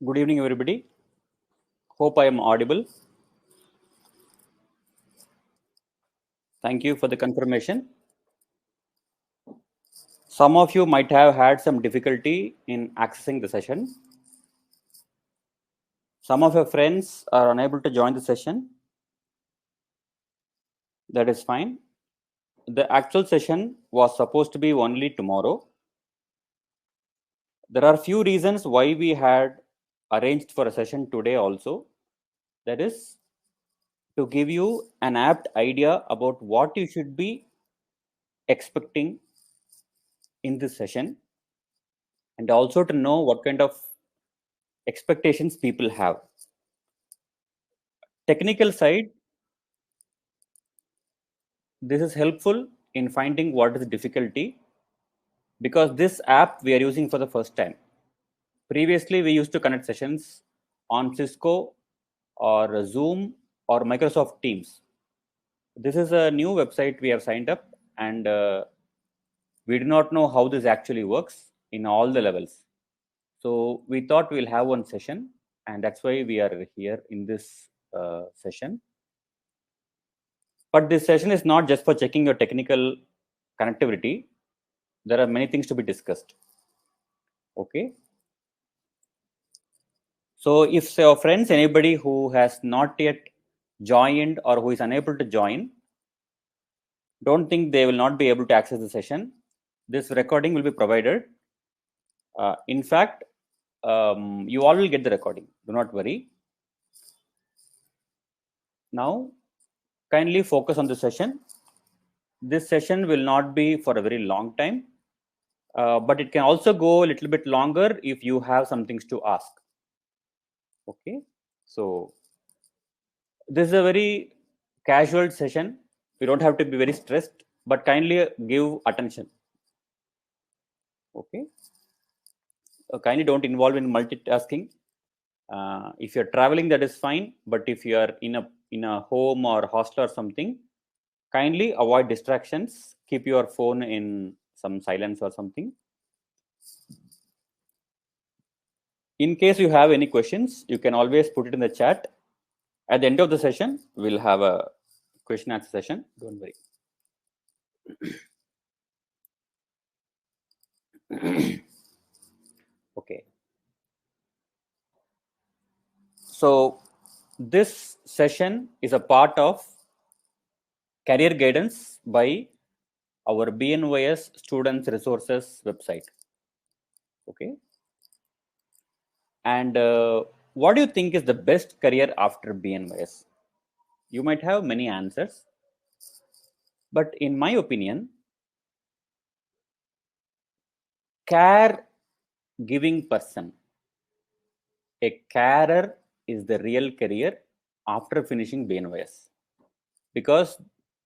Good evening, everybody. Hope I am audible. Thank you for the confirmation. Some of you might have had some difficulty in accessing the session. Some of your friends are unable to join the session. That is fine. The actual session was supposed to be only tomorrow. There are few reasons why we had arranged for a session today also. That is to give you an apt idea about what you should be expecting in this session, and also to know what kind of expectations people have. Technical side, this is helpful in finding what is the difficulty, because this app we are using for the first time. Previously, we used to connect sessions on Cisco or Zoom or Microsoft Teams. This is a new website we have signed up, and we do not know how this actually works in all the levels. So we thought we'll have one session, and that's why we are here in this session. But this session is not just for checking your technical connectivity. There are many things to be discussed. Okay. So if your friends, anybody who has not yet joined or who is unable to join, don't think they will not be able to access the session. This recording will be provided. In fact, you all will get the recording. Do not worry. Now, kindly focus on the session. This session will not be for a very long time, but it can also go a little bit longer if you have some things to ask. Okay, so this is a very casual session. You don't have to be very stressed, but kindly give attention. Okay, kindly don't involve in multitasking. If you're traveling, that is fine, but if you are in a home or hostel or something, kindly avoid distractions. Keep your phone in some silence or something. In case you have any questions, you can always put it in the chat. At the end of the session, we'll have a question answer session. Don't worry. Okay. So this session is a part of career guidance by our BNYS Students Resources website. Okay. And what do you think is the best career after BNYS? You might have many answers, but in my opinion, care giving person, a carer, is the real career after finishing BNYS, because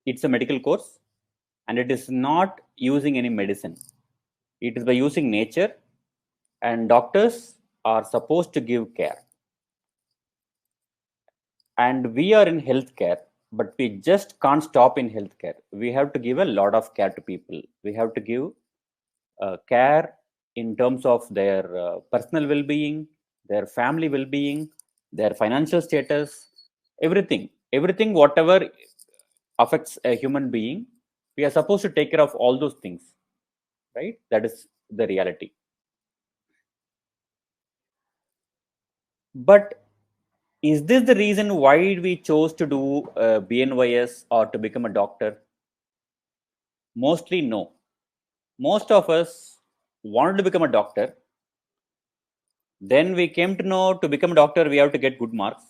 it's a medical course and it is not using any medicine. It is by using nature, and doctors are supposed to give care. And we are in healthcare, but we just can't stop in healthcare. We have to give a lot of care to people. We have to give care in terms of their personal well-being, their family well-being, their financial status, everything whatever affects a human being, we are supposed to take care of all those things, right? That is the reality. But is this the reason why we chose to do BNYS or to become a doctor? Mostly no. Most of us wanted to become a doctor. Then we came to know to become a doctor, we have to get good marks,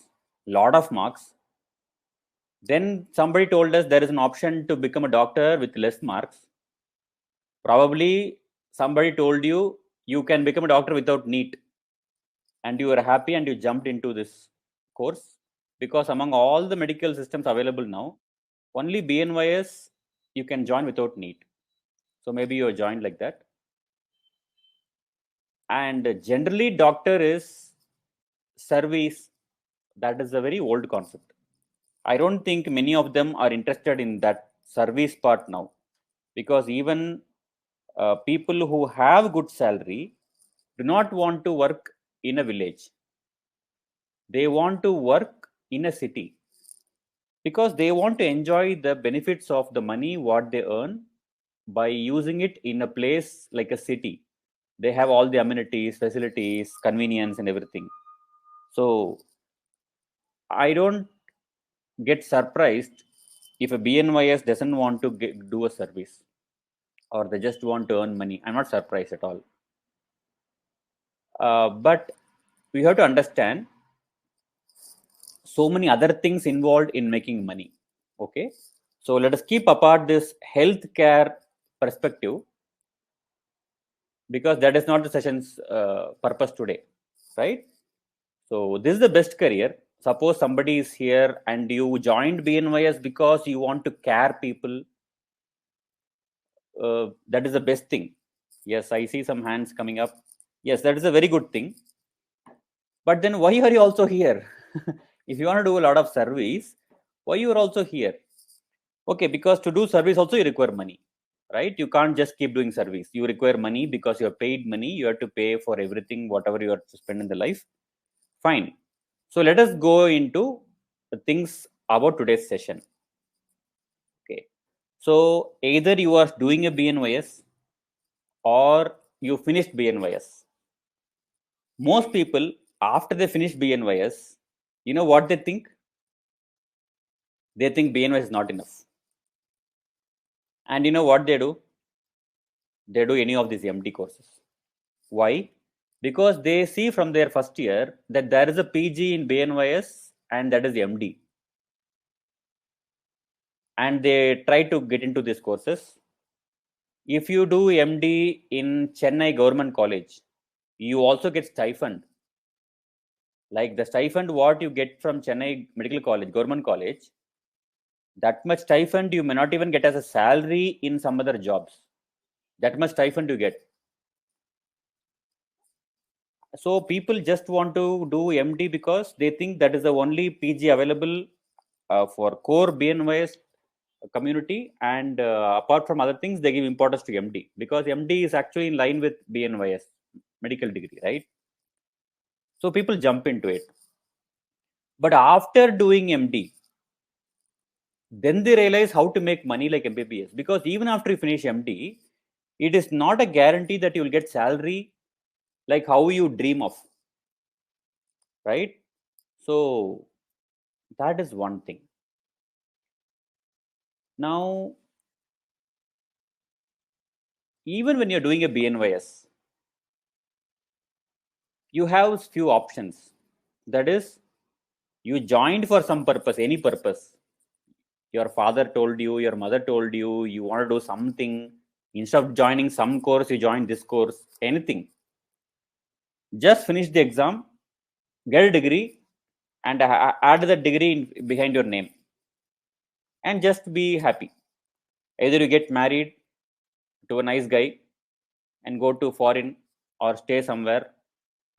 lot of marks. Then somebody told us there is an option to become a doctor with less marks. Probably somebody told you you can become a doctor without NEET, and you are happy and you jumped into this course, because among all the medical systems available now, only BNYS you can join without NEET. So maybe you are joined like that. And generally, doctor is service. That is a very old concept. I don't think many of them are interested in that service part now, because even people who have good salary do not want to work in a village. They want to work in a city because they want to enjoy the benefits of the money what they earn by using it in a place like a city. They have all the amenities, facilities, convenience, and everything. So I don't get surprised if a BNYS doesn't want to do a service, or they just want to earn money. I'm not surprised at all. But we have to understand so many other things involved in making money. Okay, so let us keep apart this healthcare perspective, because that is not the session's purpose today, right? So this is the best career. Suppose somebody is here and you joined BNYS because you want to care people. That is the best thing. Yes, I see some hands coming up. Yes, that is a very good thing. But then why are you also here? If you want to do a lot of service, why you are also here? Okay, because to do service also you require money, right? You can't just keep doing service. You require money because you are paid money. You have to pay for everything, whatever you have to spend in the life. Fine. So let us go into the things about today's session. Okay. So either you are doing a BNYS or you finished BNYS. Most people, after they finish BNYS, you know what they think? They think BNYS is not enough. And you know what they do? They do any of these MD courses. Why? Because they see from their first year that there is a PG in BNYS and that is MD. And they try to get into these courses. If you do MD in Chennai Government College, you also get stipend. Like the stipend what you get from Chennai Medical College, Government College, that much stipend you may not even get as a salary in some other jobs. That much stipend you get. So people just want to do MD because they think that is the only PG available for core BNYS community, and apart from other things, they give importance to MD because MD is actually in line with BNYS medical degree, right? So people jump into it. But after doing MD, then they realize how to make money like MBBS, because even after you finish MD, it is not a guarantee that you will get salary like how you dream of, right? So that is one thing. Now, even when you're doing a BNYS, you have few options. That is, you joined for some purpose, any purpose. Your father told you, your mother told you, you want to do something. Instead of joining some course, you join this course, anything. Just finish the exam, get a degree, and add the degree behind your name, and just be happy. Either you get married to a nice guy and go to foreign, or stay somewhere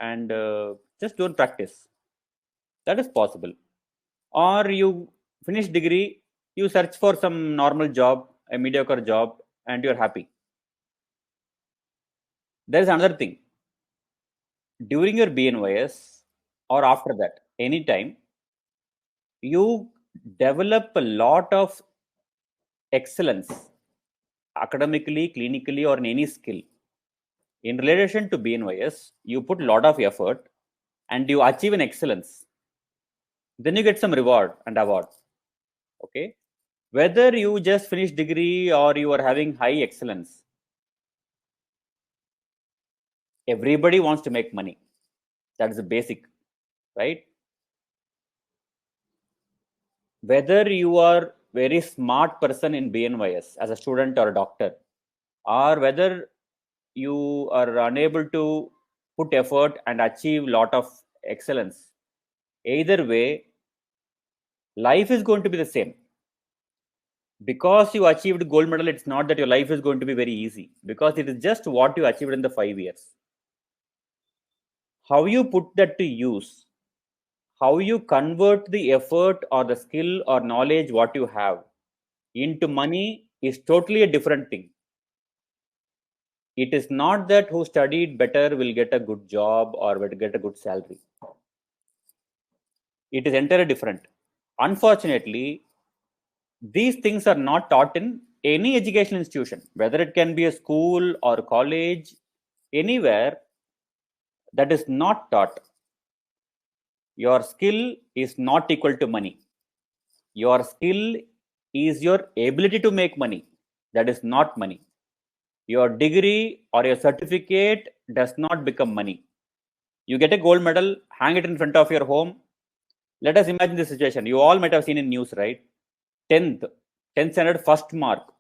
and just don't practice. That is possible. Or you finish degree, you search for some normal job, a mediocre job, and you're happy. There is another thing. During your BNYS or after that, anytime, you develop a lot of excellence academically, clinically, or in any skill. In relation to BNYS, you put a lot of effort and you achieve an excellence. Then you get some reward and award. Okay. Whether you just finish degree or you are having high excellence, everybody wants to make money. That is the basic, right? Whether you are very smart person in BNYS as a student or a doctor, or whether you are unable to put effort and achieve lot of excellence, either way, life is going to be the same. Because you achieved gold medal, it's not that your life is going to be very easy, because it is just what you achieved in the 5 years. How you put that to use, how you convert the effort or the skill or knowledge what you have into money is totally a different thing. It is not that who studied better will get a good job or will get a good salary. It is entirely different. Unfortunately, these things are not taught in any educational institution, whether it can be a school or college, anywhere. That is not taught. Your skill is not equal to money. Your skill is your ability to make money. That is not money. Your degree or your certificate does not become money. You get a gold medal, hang it in front of your home. Let us imagine this situation. You all might have seen in news, right? 10th, 10th standard first mark.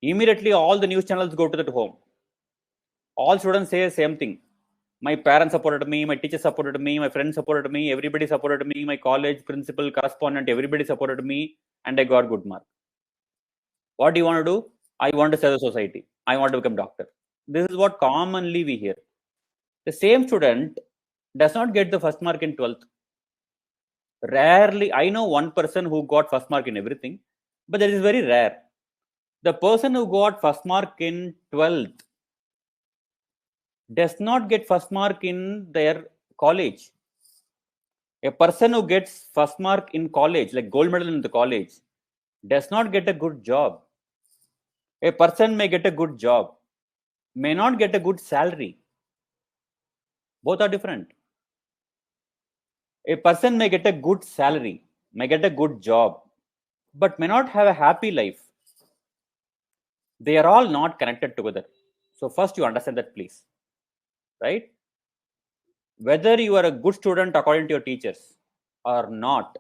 Immediately all the news channels go to that home. All students say the same thing. My parents supported me, my teachers supported me, my friends supported me, everybody supported me, my college principal, correspondent, everybody supported me, and I got good mark. What do you want to do? I want to serve the society. I want to become doctor. This is what commonly we hear. The same student does not get the first mark in 12th. Rarely, I know one person who got first mark in everything, but that is very rare. The person who got first mark in 12th does not get first mark in their college. A person who gets first mark in college, like gold medal in the college, does not get a good job. A person may get a good job, may not get a good salary. Both are different. A person may get a good salary, may get a good job, but may not have a happy life. They are all not connected together. So first you understand that, please. Right? Whether you are a good student according to your teachers or not,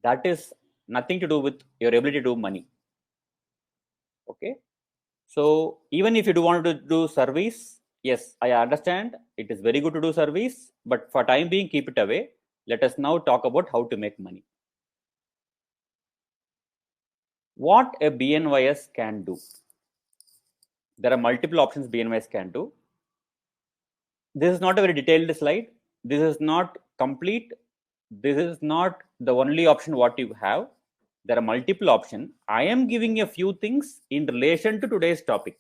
that is nothing to do with your ability to do money. Okay. So even if you do want to do service, yes, I understand it is very good to do service, but for time being, keep it away. Let us now talk about how to make money. What a BNYS can do. There are multiple options BNYS can do. This is not a very detailed slide. This is not complete. This is not the only option what you have. There are multiple options. I am giving a few things in relation to today's topic.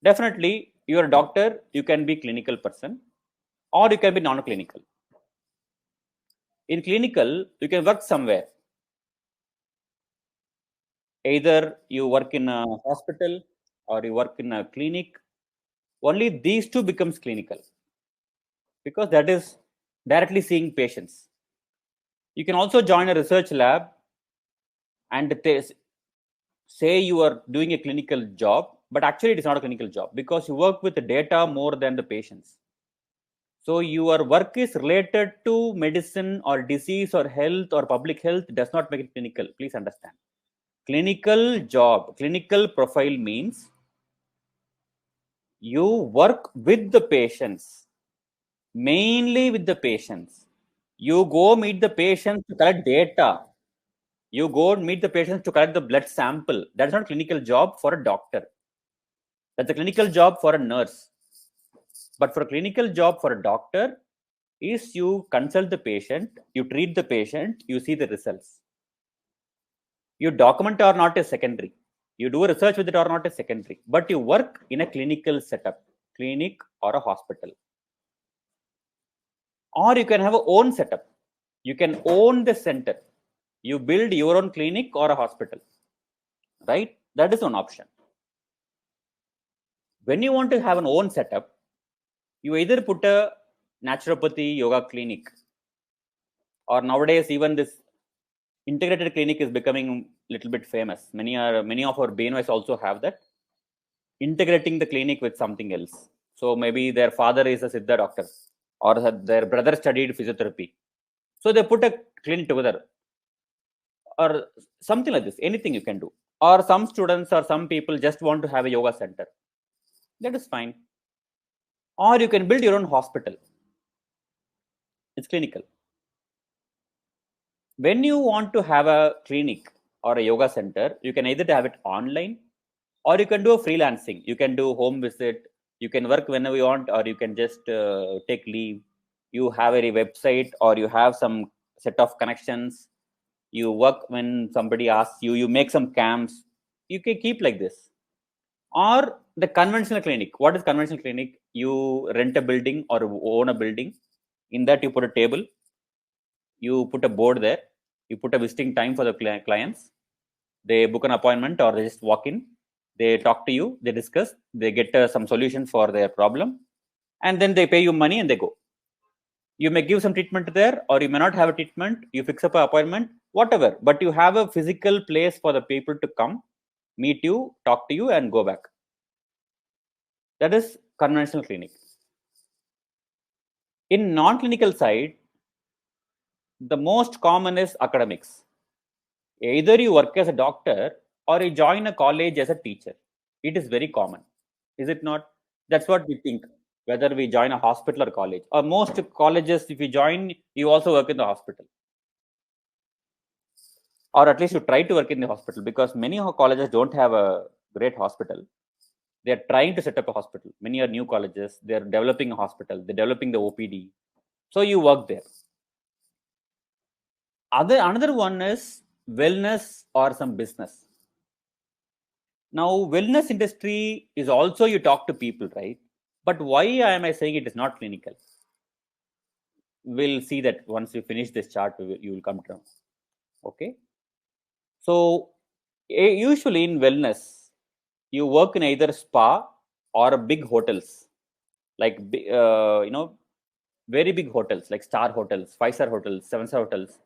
Definitely, you are a doctor, you can be clinical person or you can be non-clinical. In clinical, you can work somewhere. Either you work in a hospital or you work in a clinic. Only these two becomes clinical because that is directly seeing patients. You can also join a research lab and say you are doing a clinical job, but actually it is not a clinical job because you work with the data more than the patients. So your work is related to medicine or disease or health or public health does not make it clinical. Please understand. Clinical job, clinical profile means you work with the patients, mainly with the patients. You go meet the patients to collect data. You go meet the patients to collect the blood sample. That's not a clinical job for a doctor. That's a clinical job for a nurse. But for a clinical job for a doctor, is you consult the patient, you treat the patient, you see the results. You document or not is secondary. You do research with it or not is secondary. But you work in a clinical setup, clinic or a hospital. Or you can have a own setup. You can own the center. You build your own clinic or a hospital. Right? That is one option. When you want to have an own setup, you either put a naturopathy yoga clinic, or nowadays even this integrated clinic is becoming a little bit famous. Many of our BNYs also have that, integrating the clinic with something else. So maybe their father is a Siddha doctor or their brother studied physiotherapy. So they put a clinic together or something like this. Anything you can do. Or some students or some people just want to have a yoga center. That is fine. Or you can build your own hospital. It's clinical. When you want to have a clinic or a yoga center, you can either have it online or you can do a freelancing. You can do home visit. You can work whenever you want, or you can just take leave. You have a website or you have some set of connections. You work when somebody asks you. You make some camps. You can keep like this. Or the conventional clinic. What is conventional clinic? You rent a building or own a building. In that, you put a table, you put a board there, you put a visiting time for the clients. They book an appointment or they just walk in, they talk to you, they discuss, they get some solution for their problem, and then they pay you money and they go. You may give some treatment there, or you may not have a treatment, you fix up an appointment, whatever, but you have a physical place for the people to come, meet you, talk to you, and go back. That is conventional clinic. In non-clinical side, the most common is academics. Either you work as a doctor or you join a college as a teacher. It is very common, is it not? That's what we think, whether we join a hospital or college. Or most colleges, if you join, you also work in the hospital. Or at least you try to work in the hospital, because many colleges don't have a great hospital. They're trying to set up a hospital. Many are new colleges. They're developing a hospital. They're developing the OPD. So you work there. Another one is wellness or some business. Now, wellness industry is also you talk to people, right? But why am I saying it is not clinical? We'll see that once we finish this chart, you will come down. Okay. So usually in wellness, you work in either spa or big hotels, like very big hotels, like star hotels, 5-star hotels, 7-star hotels.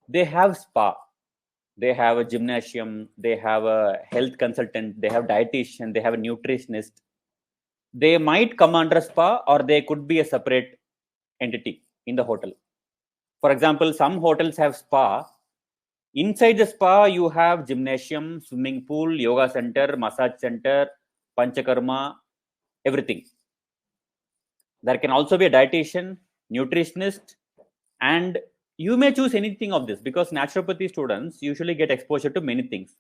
They have spa, they have a gymnasium, they have a health consultant, they have dietitian, they have a nutritionist. They might come under spa, or they could be a separate entity in the hotel. For example, some hotels have spa. Inside the spa, you have gymnasium, swimming pool, yoga center, massage center, panchakarma, everything. There can also be a dietitian, nutritionist, and you may choose anything of this, because naturopathy students usually get exposure to many things.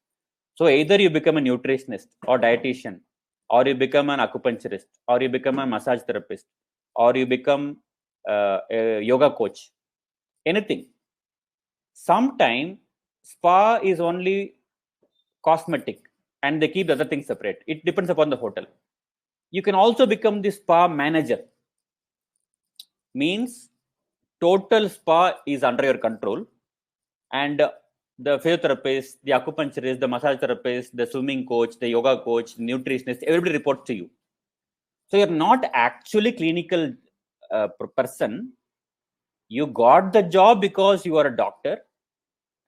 So either you become a nutritionist or dietitian, or you become an acupuncturist, or you become a massage therapist, or you become a yoga coach, anything. Sometime spa is only cosmetic and they keep the other things separate. It depends upon the hotel. You can also become the spa manager. Means total spa is under your control, and the physiotherapist, the acupuncturist, the massage therapist, the swimming coach, the yoga coach, nutritionist, everybody reports to you. So you're not actually clinical person. You got the job because you are a doctor,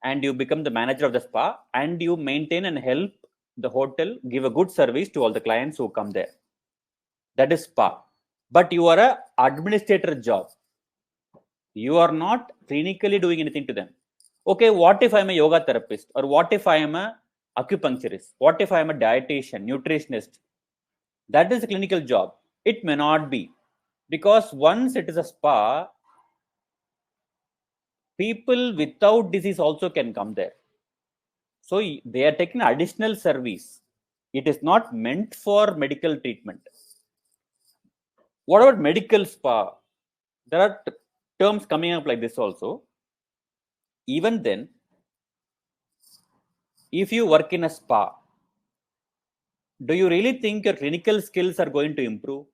and you become the manager of the spa, and you maintain and help the hotel give a good service to all the clients who come there. That is spa. But you are a administrator job. You are not clinically doing anything to them. Okay, what if I'm a yoga therapist, or what if I am a acupuncturist, what if I am a dietitian, nutritionist? That is a clinical job. It may not be, because once it is a spa, people without disease also can come there. So they are taking additional service. It is not meant for medical treatment. What about medical spa? There are terms coming up like this also. Even then, if you work in a spa, do you really think your clinical skills are going to improve?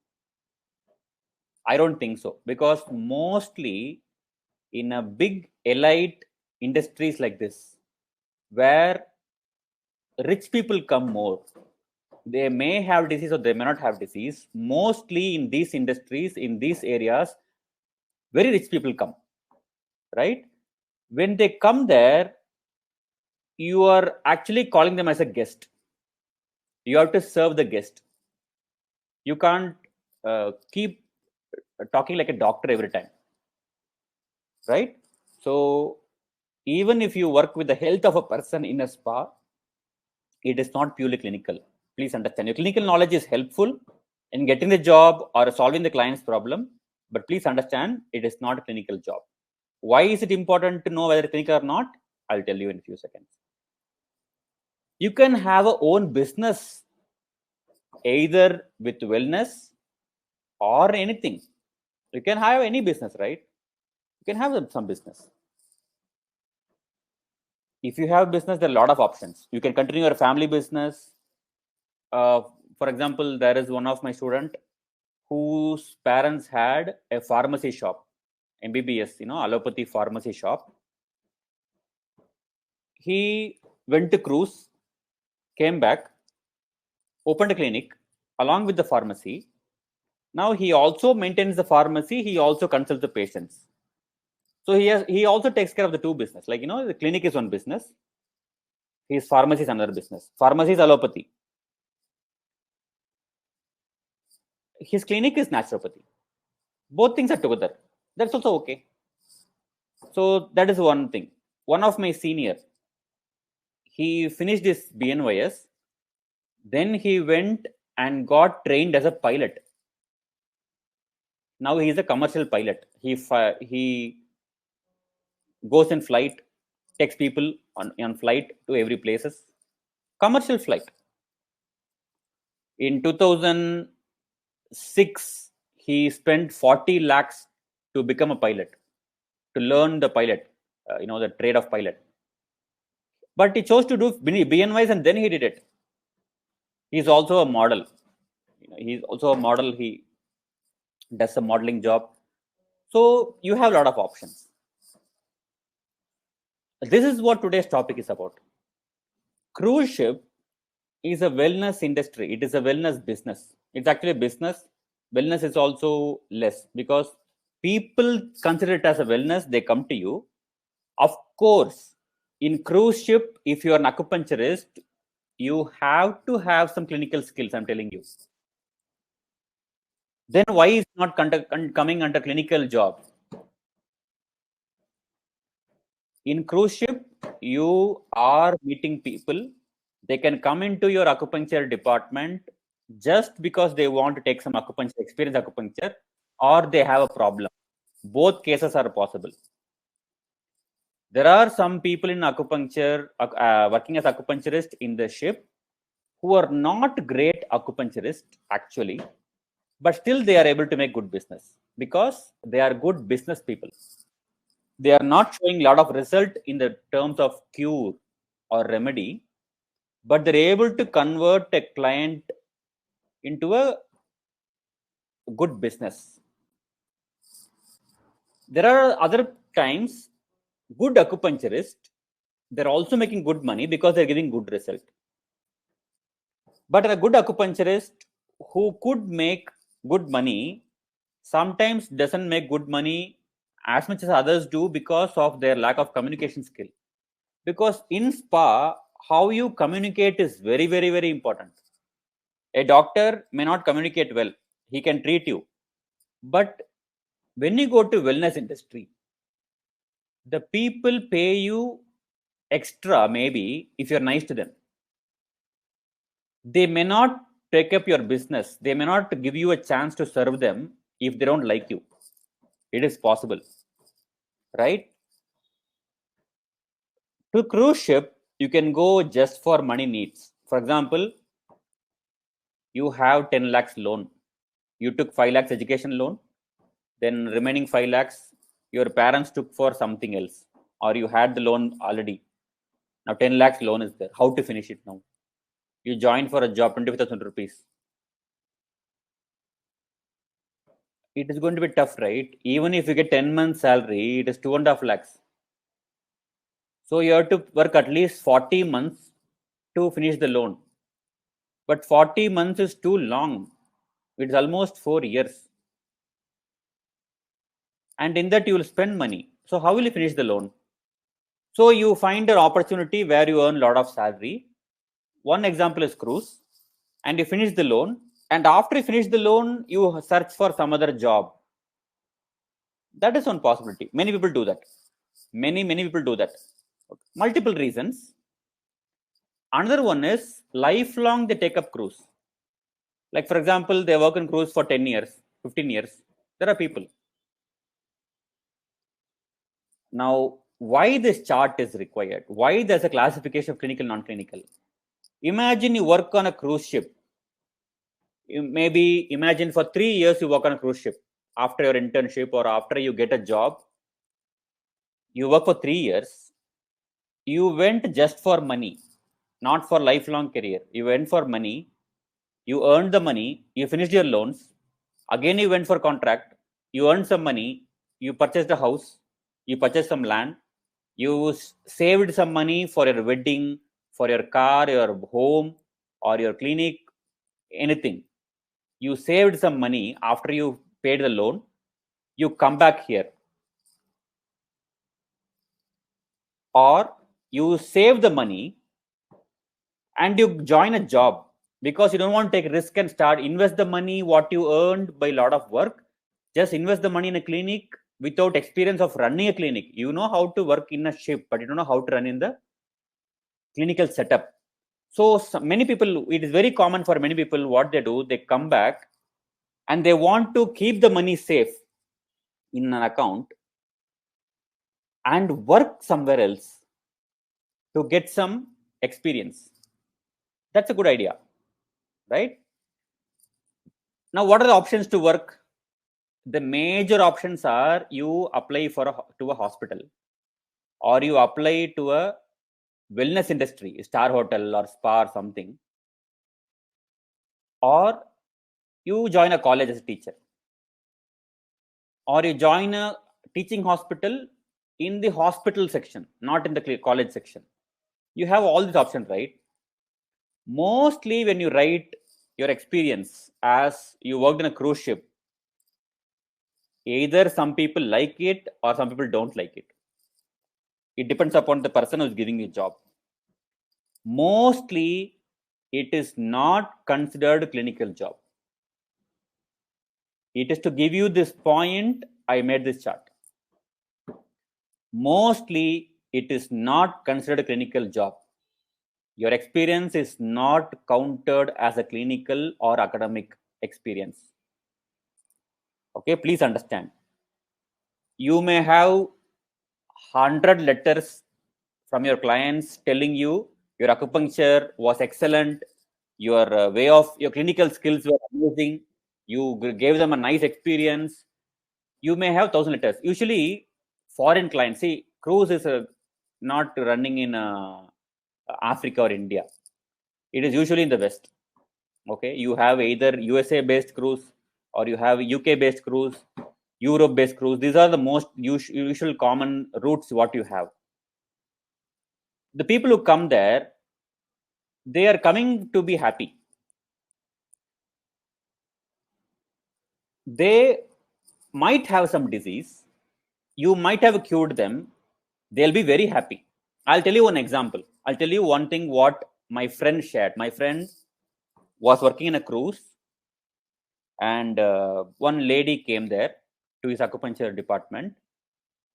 I don't think so, because mostly in a big elite industries like this, where rich people come more, they may have disease or they may not have disease. Mostly in these industries, in these areas, very rich people come, right? When they come there, you are actually calling them as a guest. You have to serve the guest. You can't keep talking like a doctor every time, right? So even if you work with the health of a person in a spa, it is not purely clinical. Please understand, your clinical knowledge is helpful in getting the job or solving the client's problem, but please understand, it is not a clinical job. Why is it important to know whether it's clinical or not? I'll tell you in a few seconds. You can have a own business, either with wellness or anything. You can have any business, right? You can have some business. If you have business, there are a lot of options. You can continue your family business. For example, there is one of my student whose parents had a pharmacy shop. MBBS, allopathy pharmacy shop. He went to cruise, came back, opened a clinic along with the pharmacy. Now he also maintains the pharmacy. He also consults the patients. So he also takes care of the two business. Like, the clinic is one business. His pharmacy is another business. Pharmacy is allopathy. His clinic is naturopathy. Both things are together. That's also okay. So that is one thing. One of my senior, he finished his BNYS. Then he went and got trained as a pilot. Now he is a commercial pilot. He goes in flight, takes people on flight to every places. Commercial flight. In 2006, he spent 40 lakhs to become a pilot, to learn the pilot, the trade of pilot. But he chose to do BNYs and then he did it. He's also a model. He's also a model. He does a modeling job. So you have a lot of options. This is what today's topic is about. Cruise ship is a wellness industry. It is a wellness business. It's actually a business. Wellness is also less because people consider it as a wellness. They come to you. Of course, in cruise ship, if you are an acupuncturist, you have to have some clinical skills. I'm telling you. Then why is not coming under clinical job? In cruise ship, you are meeting people. They can come into your acupuncture department just because they want to take some acupuncture, experience acupuncture, or they have a problem. Both cases are possible. There are some people in acupuncture, working as acupuncturist in the ship, who are not great acupuncturists actually, but still they are able to make good business because they are good business people. They are not showing a lot of result in the terms of cure or remedy, but they're able to convert a client into a good business. There are other times, good acupuncturist, they're also making good money because they're giving good result. But a good acupuncturist who could make good money sometimes doesn't make good money as much as others do because of their lack of communication skill. Because in spa, how you communicate is very, very, very important. A doctor may not communicate well. He can treat you. But when you go to wellness industry, the people pay you extra maybe if you're nice to them. They may not take up your business. They may not give you a chance to serve them if they don't like you. It is possible, right? To cruise ship, you can go just for money needs. For example, you have 10 lakhs loan. You took 5 lakhs education loan. Then remaining 5 lakhs, your parents took for something else. Or you had the loan already. Now 10 lakhs loan is there. How to finish it now? You join for a job, 25,000 rupees. It is going to be tough, right? Even if you get 10 months salary, it is 2.5 lakhs. So you have to work at least 40 months to finish the loan. But 40 months is too long. It's almost 4 years. And in that you will spend money. So how will you finish the loan? So you find an opportunity where you earn a lot of salary. One example is cruise. And you finish the loan. And after you finish the loan, you search for some other job. That is one possibility. Many people do that. Many people do that. Multiple reasons. Another one is lifelong they take up cruise. Like for example, they work in cruise for 10 years, 15 years. There are people. Now, why this chart is required? Why there's a classification of clinical, non-clinical? Imagine you work on a cruise ship. Maybe imagine for 3 years you work on a cruise ship. After your internship or after you get a job, you work for 3 years. You went just for money, not for lifelong career. You went for money. You earned the money. You finished your loans. Again, you went for contract. You earned some money. You purchased a house, you purchased some land, you saved some money for your wedding, for your car, your home, or your clinic, anything. You saved some money after you paid the loan, you come back here. Or you save the money and you join a job because you don't want to take risk and start invest the money what you earned by a lot of work. Just invest the money in a clinic without experience of running a clinic. You know how to work in a ship, but you don't know how to run in the clinical setup. So many people, it is very common for many people, what they do, they come back and they want to keep the money safe in an account and work somewhere else to get some experience. That's a good idea, right? Now, what are the options to work? The major options are you apply to a hospital, or you apply to a wellness industry, star hotel or spa or something, or you join a college as a teacher, or you join a teaching hospital in the hospital section, not in the college section. You have all these options, right? Mostly when you write your experience as you worked in a cruise ship, either some people like it or some people don't like it. It depends upon the person who's giving you a job. Mostly it is not considered clinical job. It is to give you this point, I made this chart. Mostly it is not considered a clinical job. Your experience is not counted as a clinical or academic experience. Okay, please understand. You may have 100 letters from your clients telling you your acupuncture was excellent, your way of your clinical skills were amazing, you gave them a nice experience. You may have 1,000 letters. Usually, foreign clients, see, cruise is not running in Africa or India. It is usually in the West. Okay, you have either USA based cruise or you have UK based cruise, Europe based cruise. These are the most usual common routes what you have. The people who come there, they are coming to be happy. They might have some disease, you might have cured them, they'll be very happy. I'll tell you one example. I'll tell you one thing what my friend shared. My friend was working in a cruise, and one lady came there to his acupuncture department.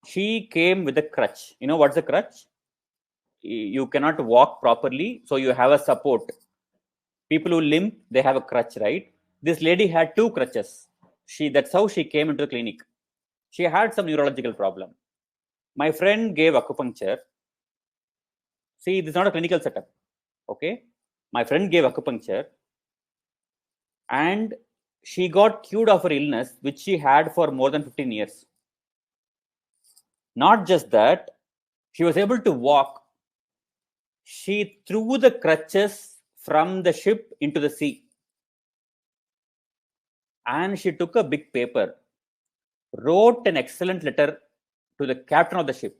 She came with a crutch. You know what's a crutch? You cannot walk properly, so you have a support. People who limp, they have a crutch, right? This lady had two crutches. That's how she came into the clinic. She had some neurological problem. My friend gave acupuncture. See, this is not a clinical setup. Okay, my friend gave acupuncture, and she got cured of her illness, which she had for more than 15 years. Not just that, she was able to walk. She threw the crutches from the ship into the sea. And she took a big paper, wrote an excellent letter to the captain of the ship.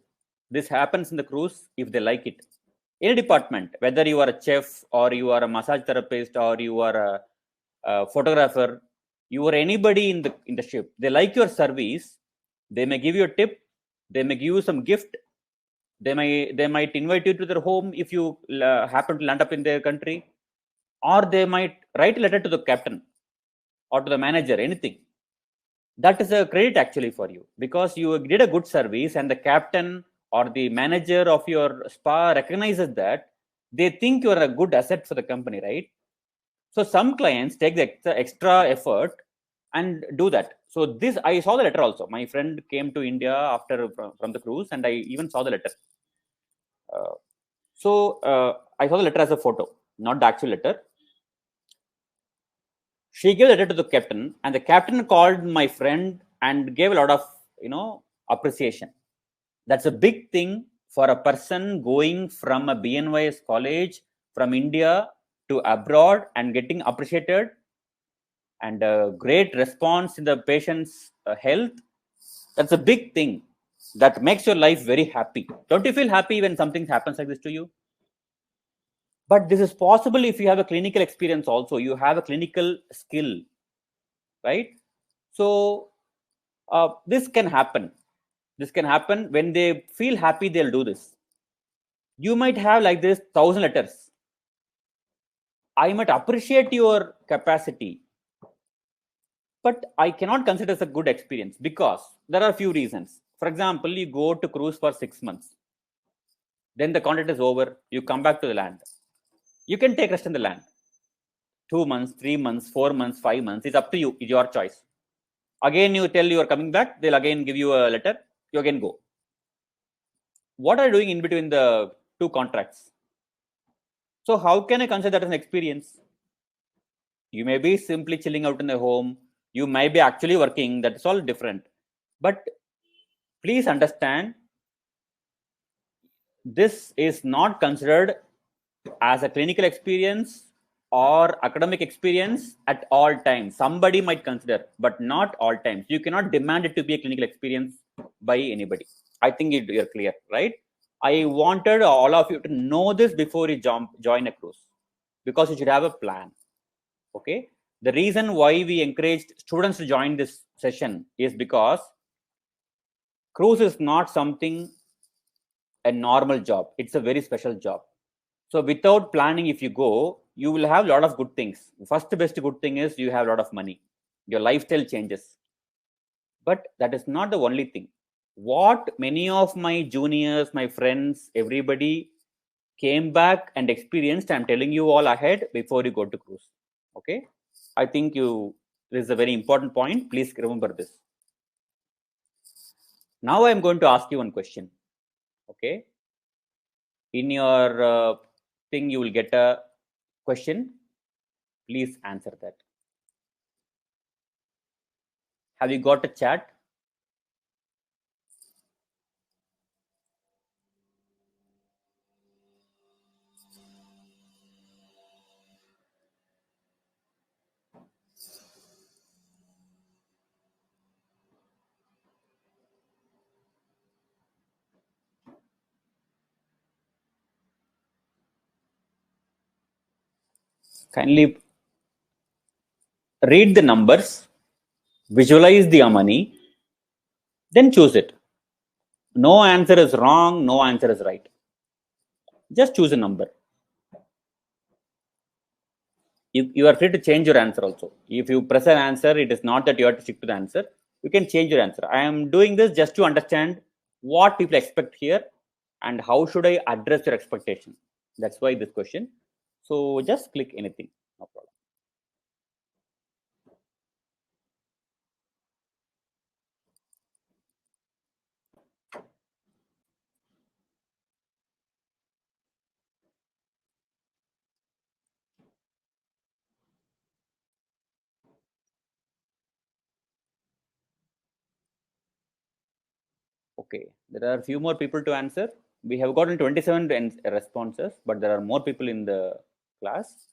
This happens in the cruise if they like it. Any department, whether you are a chef or you are a massage therapist or you are a photographer, you are anybody in the ship, they like your service, they may give you a tip, they may give you some gift, they might invite you to their home if you happen to land up in their country, or they might write a letter to the captain or to the manager, anything. That is a credit actually for you, because you did a good service and the captain or the manager of your spa recognizes that. They think you are a good asset for the company, right? So some clients take the extra effort and do that. So this, I saw the letter also. My friend came to India after from the cruise, and I even saw the letter. I saw the letter as a photo, not the actual letter. She gave the letter to the captain, and the captain called my friend and gave a lot of appreciation. That's a big thing for a person going from a BNYS college from India to abroad and getting appreciated and a great response in the patient's health. That's a big thing that makes your life very happy. Don't you feel happy when something happens like this to you? But this is possible if you have a clinical experience also. You have a clinical skill, right? So this can happen. This can happen when they feel happy, they'll do this. You might have like this 1,000 letters. I might appreciate your capacity, but I cannot consider as a good experience because there are a few reasons. For example, you go to cruise for 6 months, then the contract is over, you come back to the land. You can take rest in the land. 2 months, 3 months, 4 months, 5 months. It's up to you. It's your choice. Again, you tell you are coming back. They'll again give you a letter. You again go. What are you doing in between the two contracts? So how can I consider that as an experience? You may be simply chilling out in the home. You may be actually working. That's all different. But please understand, this is not considered as a clinical experience or academic experience at all times. Somebody might consider, but not all times. You cannot demand it to be a clinical experience by anybody. I think you're clear, right? I wanted all of you to know this before you join a cruise, because you should have a plan. Okay. The reason why we encouraged students to join this session is because cruise is not something a normal job. It's a very special job. So without planning, if you go, you will have a lot of good things. First best good thing is you have a lot of money. Your lifestyle changes. But that is not the only thing. What many of my juniors, my friends, everybody came back and experienced, I'm telling you all ahead before you go to cruise. Okay. I think this is a very important point. Please remember this. Now I'm going to ask you one question. Okay. In your thing, you will get a question. Please answer that. Have you got a chat? Kindly read the numbers, visualize the money, then choose it. No answer is wrong, no answer is right. Just choose a number. You are free to change your answer also. If you press an answer, it is not that you have to stick to the answer. You can change your answer. I am doing this just to understand what people expect here and how should I address your expectation. That's why this question. So just click anything. No problem. Okay, there are a few more people to answer. We have gotten 27 responses, but there are more people in the class.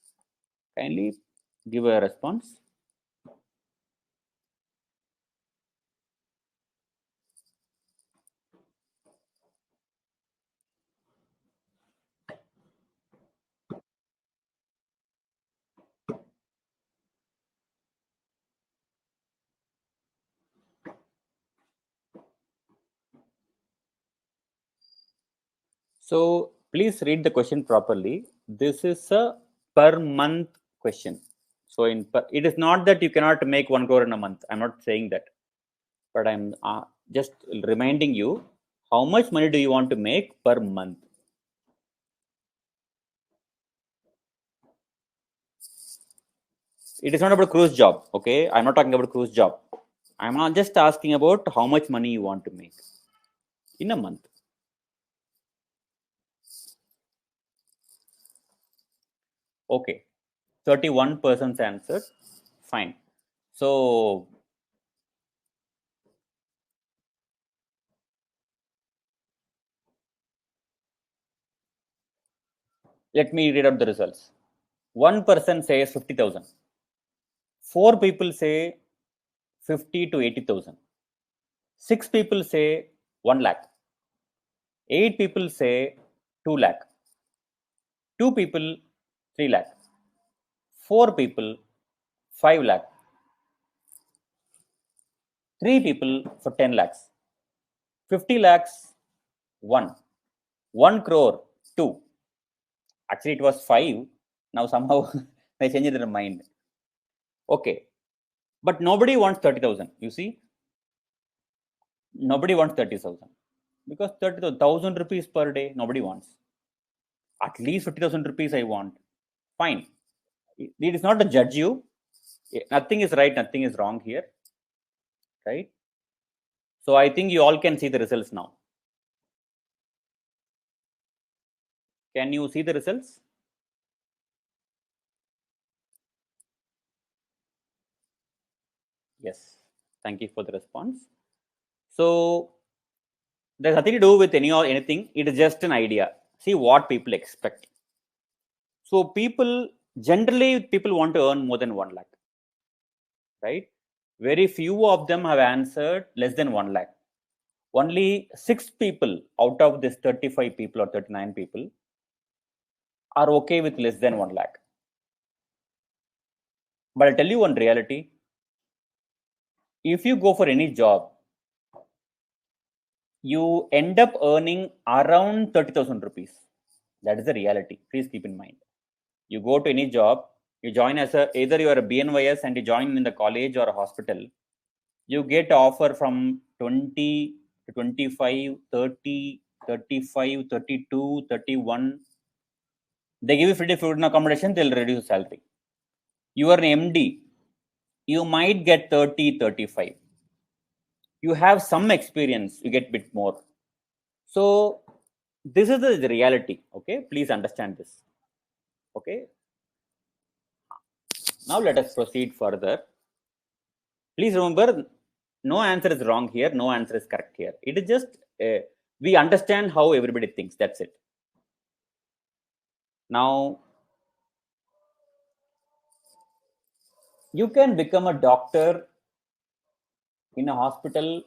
Kindly give a response. So please read the question properly. This is a per month question. So it is not that you cannot make 1 crore in a month. I'm not saying that, but I'm just reminding you, how much money do you want to make per month? It is not about cruise job. Okay, I'm not talking about cruise job. I'm not just asking about how much money you want to make in a month. Okay, 31% answered. Fine. So let me read out the results. One person says 50,000. Four people say 50 to 80,000. 6 people say 1 lakh. 8 people say 2 lakh. 2 people 3 lakh. 4 people 5 lakh. 3 people for 10 lakhs. 50 lakhs 1. 1 crore 2. Actually it was 5. Now somehow they changed their mind. Okay, but nobody wants 30,000. You see, nobody wants 30,000 because 30,000 rupees per day nobody wants. At least 50,000 rupees I want. Fine, it is not to judge you. Nothing is right, nothing is wrong here, right? So I think you all can see the results now. Can you see the results? Yes, thank you for the response. So there's nothing to do with any or anything. It is just an idea. See what people expect. So people generally people want to earn more than 1 lakh, right? Very few of them have answered less than 1 lakh. Only 6 people out of this 35 people or 39 people are okay with less than 1 lakh. But I'll tell you one reality. If you go for any job, you end up earning around 30,000 rupees. That is the reality. Please keep in mind. You go to any job, you join as either you are a BNYS and you join in the college or a hospital, you get offer from 20 to 25, 30, 35, 32, 31. They give you free food and accommodation, they'll reduce salary. You are an MD, you might get 30, 35. You have some experience, you get a bit more. So this is the reality. Okay, please understand this. Okay, now let us proceed further. Please remember, no answer is wrong here, no answer is correct here. It is just we understand how everybody thinks. That's it. Now you can become a doctor in a hospital,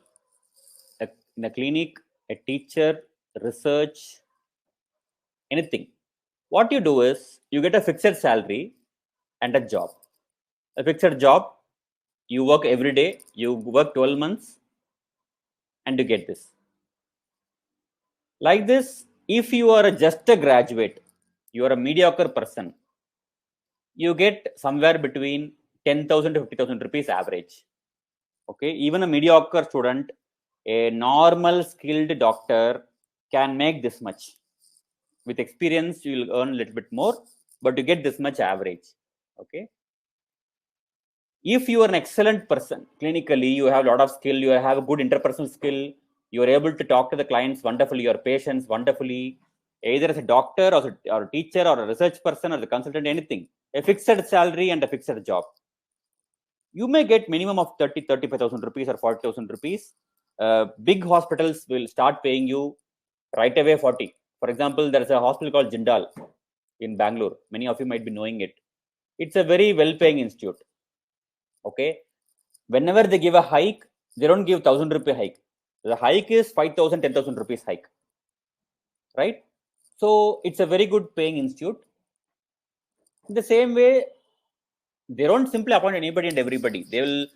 in a clinic, a teacher, research, anything. What you do is you get a fixed salary and a job. A fixed job, you work every day, you work 12 months and you get this. Like this, if you are just a graduate, you are a mediocre person, you get somewhere between 10,000 to 50,000 rupees average. Okay, even a mediocre student, a normal skilled doctor can make this much. With experience, you will earn a little bit more, but you get this much average. Okay. If you are an excellent person clinically, you have a lot of skill, you have a good interpersonal skill, you are able to talk to the clients wonderfully, your patients wonderfully, either as a doctor or a teacher or a research person or the consultant, anything, a fixed salary and a fixed job. You may get minimum of 35,000 rupees or 40,000 rupees. Big hospitals will start paying you right away 40. For example, there is a hospital called Jindal in Bangalore. Many of you might be knowing it. It's a very well-paying institute. Okay, whenever they give a hike, they don't give 1,000 rupee hike. The hike is 5,000, 10,000 rupees hike, right? So it's a very good paying institute. In the same way, they don't simply appoint anybody and everybody. They will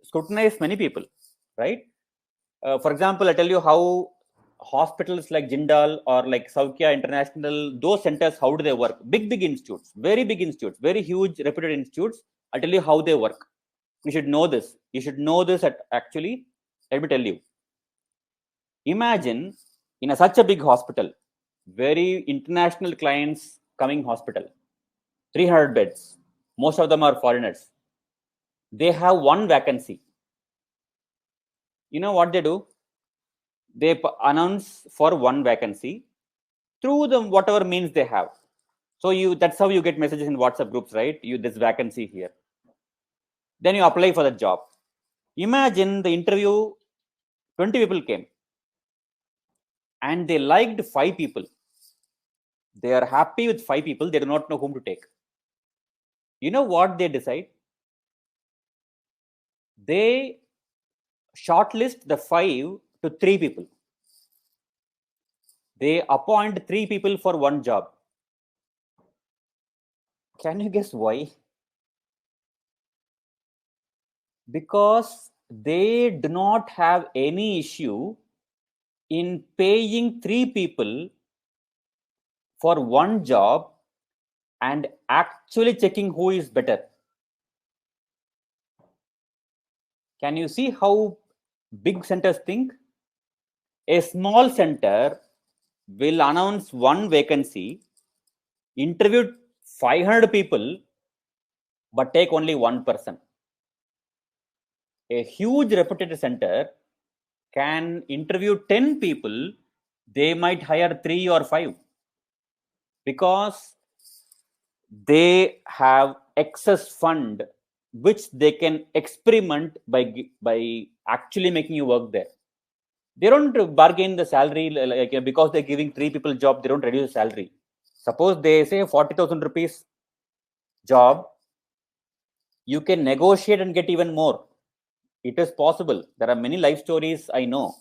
scrutinize many people, right? For example, I tell you how hospitals like Jindal or like Saukya International, those centers, how do they work? Big institutes, very big institutes, very huge reputed institutes. I'll tell you how they work. You should know this. You should know this actually. Let me tell you. Imagine in such a big hospital, very international clients coming hospital, 300 beds. Most of them are foreigners. They have one vacancy. You know what they do? They announce for one vacancy through the whatever means they have. So that's how you get messages in WhatsApp groups, right? This vacancy here. Then you apply for the job. Imagine the interview, 20 people came and they liked 5 people. They are happy with 5 people. They do not know whom to take. You know what they decide? They shortlist the 5 to 3 people. They appoint 3 people for one job. Can you guess why? Because they do not have any issue in paying 3 people for one job and actually checking who is better. Can you see how big centers think? A small center will announce one vacancy, interview 500 people, but take only one person. A huge reputed center can interview 10 people, they might hire 3 or 5 because they have excess fund which they can experiment by actually making you work there. They don't bargain the salary like, because they're giving 3 people job, they don't reduce the salary. Suppose they say 40,000 rupees job, you can negotiate and get even more. It is possible. There are many life stories I know.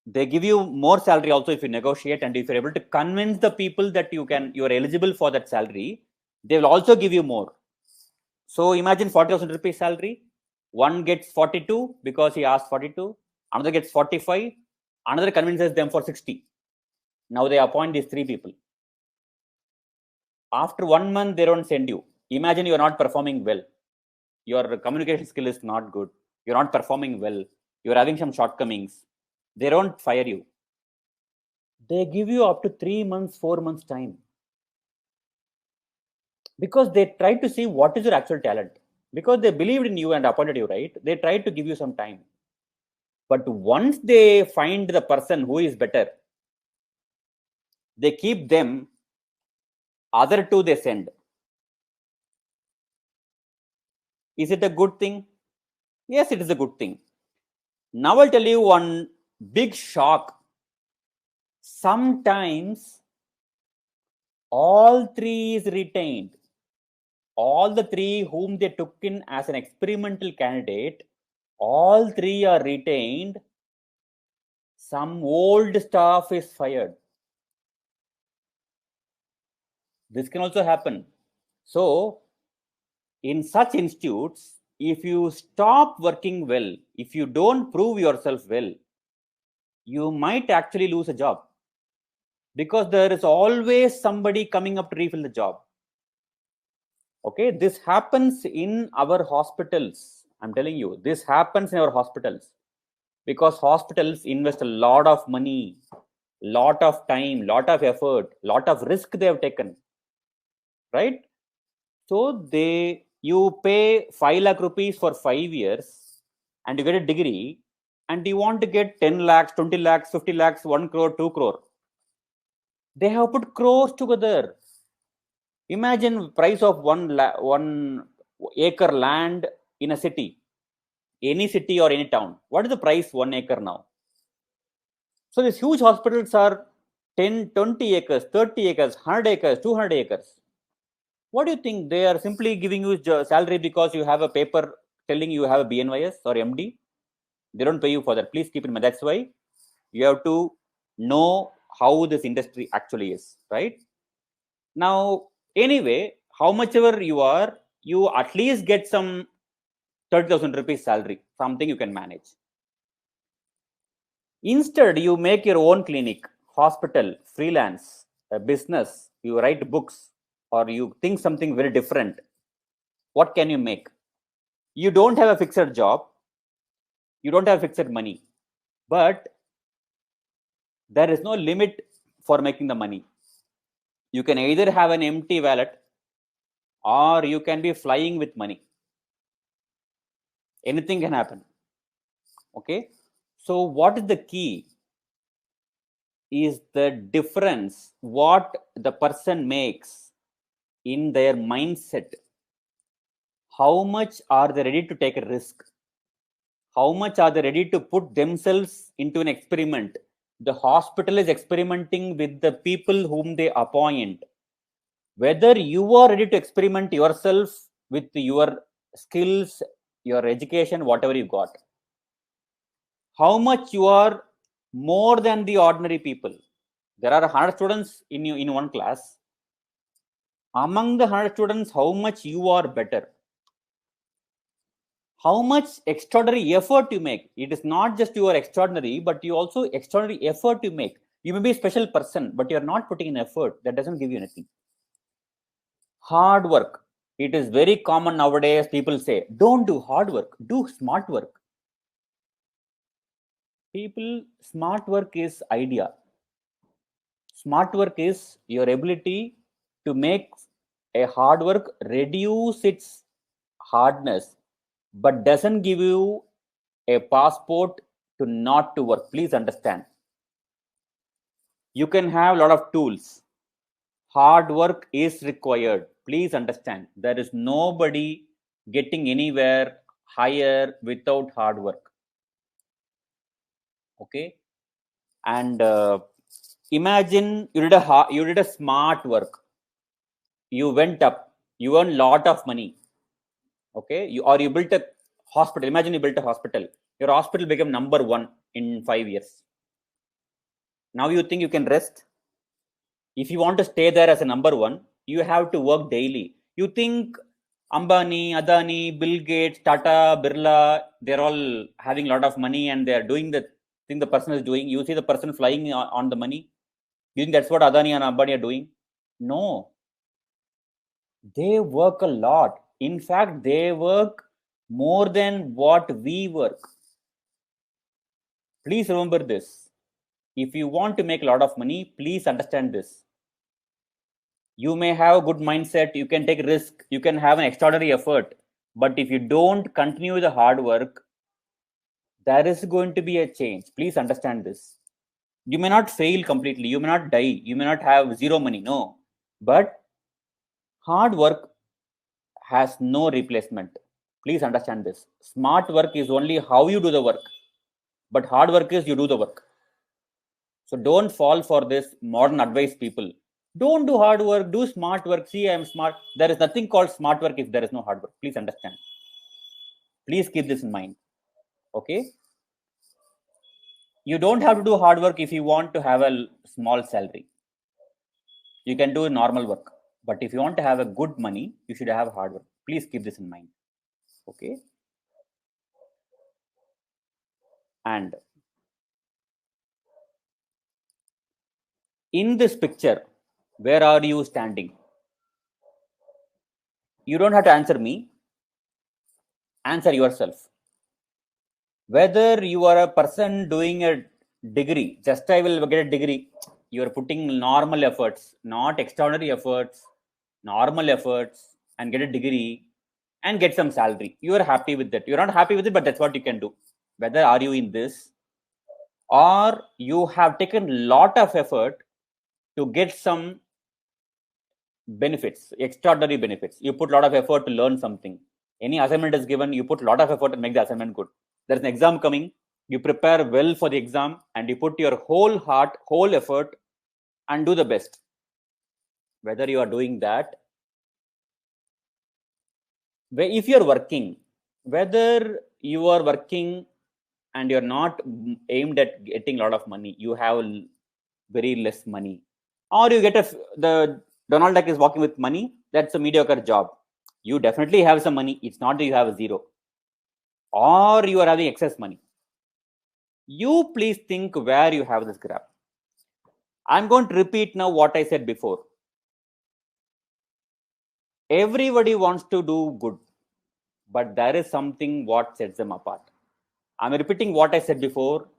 They give you more salary also if you negotiate, and if you're able to convince the people that you are eligible for that salary, they will also give you more. So imagine 40,000 rupees salary. One gets 42 because he asked 42. Another gets 45. Another convinces them for 60. Now they appoint these 3 people. After 1 month, they don't send you. Imagine you are not performing well. Your communication skill is not good. You're not performing well. You're having some shortcomings. They don't fire you. They give you up to 3 months, 4 months time. Because they try to see what is your actual talent. Because they believed in you and appointed you, right? They try to give you some time. But once they find the person who is better, they keep them, other 2 they send. Is it a good thing? Yes, it is a good thing. Now I'll tell you one big shock. Sometimes all 3 is retained. All the 3 whom they took in as an experimental candidate, all 3 are retained. Some old staff is fired. This can also happen. So, in such institutes, if you stop working well, if you don't prove yourself well, you might actually lose a job. Because there is always somebody coming up to refill the job. Okay, this happens in our hospitals. I'm telling you, this happens in our hospitals. Because hospitals invest a lot of money, lot of time, lot of effort, lot of risk they have taken, right? So you pay 5 lakh rupees for 5 years and you get a degree, and you want to get 10 lakhs, 20 lakhs, 50 lakhs, 1 crore, 2 crore. They have put crores together. Imagine price of 1 acre land in a city, any city or any town. What is the price 1 acre now? So these huge hospitals are 10, 20 acres, 30 acres, 100 acres, 200 acres. What do you think? They are simply giving you salary because you have a paper telling you have a BNYS or MD? They don't pay you for that. Please keep in mind. That's why you have to know how this industry actually is, right? Now, anyway, how much ever you are, you at least get some 30,000 rupees salary, something you can manage. Instead, you make your own clinic, hospital, freelance, a business, you write books, or you think something very different. What can you make? You don't have a fixed job, you don't have fixed money, but there is no limit for making the money. You can either have an empty wallet or you can be flying with money. Anything can happen. Okay, so what is the key? Is the difference what the person makes in their mindset. How much are they ready to take a risk? How much are they ready to put themselves into an experiment? The hospital is experimenting with the people whom they appoint. Whether you are ready to experiment yourself with your skills, your education, whatever you got, how much you are more than the ordinary people. There are 100 students in one class. Among the 100 students, how much you are better? How much extraordinary effort you make? It is not just you are extraordinary, but you also extraordinary effort you make. You may be a special person, but you are not putting in effort. That doesn't give you anything. Hard work. It is very common nowadays. People say, don't do hard work, do smart work. People, smart work is idea. Smart work is your ability to make a hard work reduce its hardness, but doesn't give you a passport to not to work. Please understand. You can have a lot of tools. Hard work is required. Please understand. There is nobody getting anywhere higher without hard work. Okay. And imagine you did a smart work. You went up. You earned lot of money. Okay. You built a hospital. Imagine you built a hospital. Your hospital became number 1 in 5 years. Now you think you can rest? If you want to stay there as a number 1, you have to work daily. You think Ambani, Adani, Bill Gates, Tata, Birla, they're all having a lot of money and they're doing the thing the person is doing. You see the person flying on the money. You think that's what Adani and Ambani are doing? No. They work a lot. In fact, they work more than what we work. Please remember this. If you want to make a lot of money, please understand this. You may have a good mindset, you can take risk, you can have an extraordinary effort, but if you don't continue the hard work, there is going to be a change. Please understand this. You may not fail completely, you may not die, you may not have zero money, no, but hard work has no replacement. Please understand this. Smart work is only how you do the work, but hard work is you do the work. So don't fall for this modern advice, people. Don't do hard work, do smart work. See, I am smart. There is nothing called smart work if there is no hard work. Please understand. Please keep this in mind. Okay. You don't have to do hard work if you want to have a small salary. You can do normal work. But if you want to have a good money, you should have hard work. Please keep this in mind. Okay. And in this picture, where are you standing? You don't have to answer me. Answer yourself. Whether you are a person doing a degree, just I will get a degree, you are putting normal efforts, not extraordinary efforts, normal efforts, and get a degree and get some salary. You are happy with that. You're not happy with it, but that's what you can do. Whether are you in this, or you have taken a lot of effort to get some benefits, extraordinary benefits. You put a lot of effort to learn something. Any assignment is given, you put a lot of effort to make the assignment good. There's an exam coming, you prepare well for the exam and you put your whole heart, whole effort and do the best. Whether you are doing that, if you're working, whether you are working and you're not aimed at getting a lot of money, you have very less money, or you get the Donald Duck is walking with money, that's a mediocre job. You definitely have some money. It's not that you have a zero, or you are having excess money. You please think where you have this graph. I'm going to repeat now what I said before. Everybody wants to do good, but there is something what sets them apart. I'm repeating what I said before.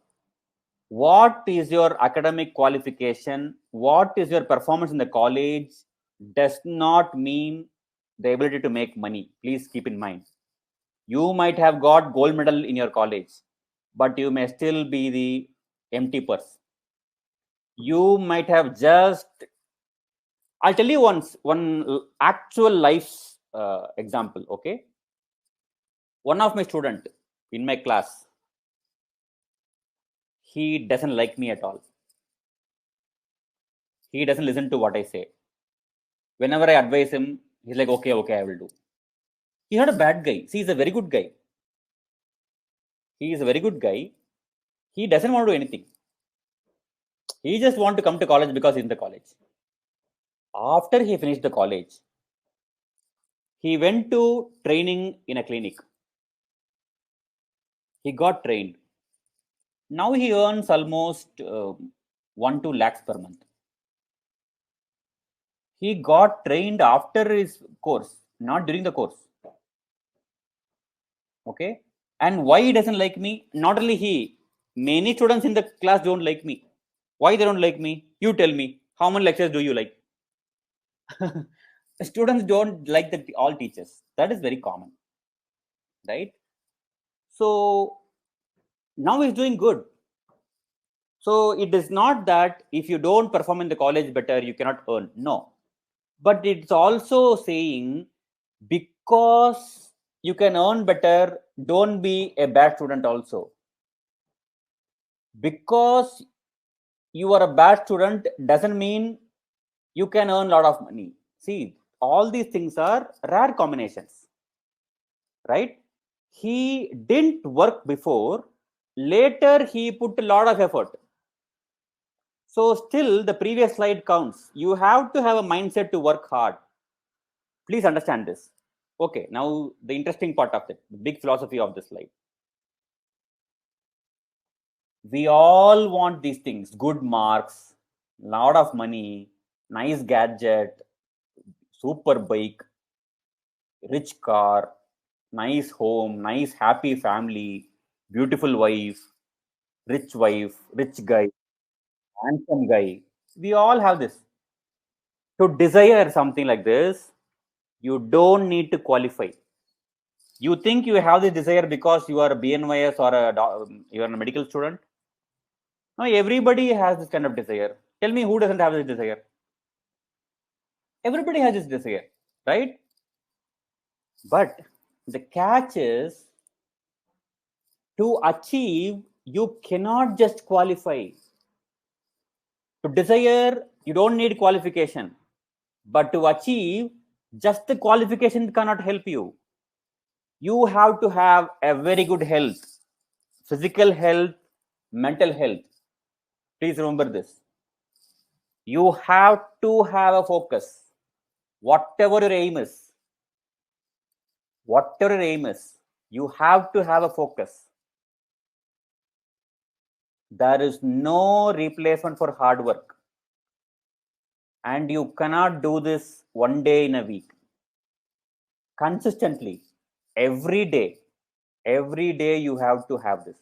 What is your academic qualification? What is your performance in the college does not mean the ability to make money. Please keep in mind. You might have got gold medal in your college, but you may still be the empty purse. You might have just, I'll tell you one actual life example. Okay. One of my student in my class, he doesn't like me at all. He doesn't listen to what I say. Whenever I advise him, he's like, okay, I will do. He's not a bad guy. See, he's a very good guy. He is a very good guy. He doesn't want to do anything. He just want to come to college because he's in the college. After he finished the college, he went to training in a clinic. He got trained. Now he earns almost 1 2 lakhs per month. He got trained after his course, not during the course. Okay. And why he doesn't like me? Not only he, many students in the class don't like me. Why they don't like me? You tell me. How many lectures do you like? Students don't like all teachers. That is very common, right? So now he's doing good. So it is not that if you don't perform in the college better, you cannot earn. No. But it's also saying because you can earn better, don't be a bad student also. Because you are a bad student doesn't mean you can earn a lot of money. See, all these things are rare combinations, right? He didn't work before, later he put a lot of effort. So still the previous slide counts. You have to have a mindset to work hard. Please understand this. Okay, now the interesting part of it, the big philosophy of this slide. We all want these things: good marks, lot of money, nice gadget, super bike, rich car, nice home, nice happy family, beautiful wife, rich guy, handsome guy. We all have this. To desire something like this, you don't need to qualify. You think you have this desire because you are a BNYS or you are a medical student? No, everybody has this kind of desire. Tell me who doesn't have this desire? Everybody has this desire, right? But the catch is, to achieve, you cannot just qualify. To desire, you don't need qualification. But to achieve, just the qualification cannot help you. You have to have a very good health, physical health, mental health. Please remember this. You have to have a focus. Whatever your aim is, you have to have a focus. There is no replacement for hard work. And you cannot do this one day in a week. Consistently, every day you have to have this.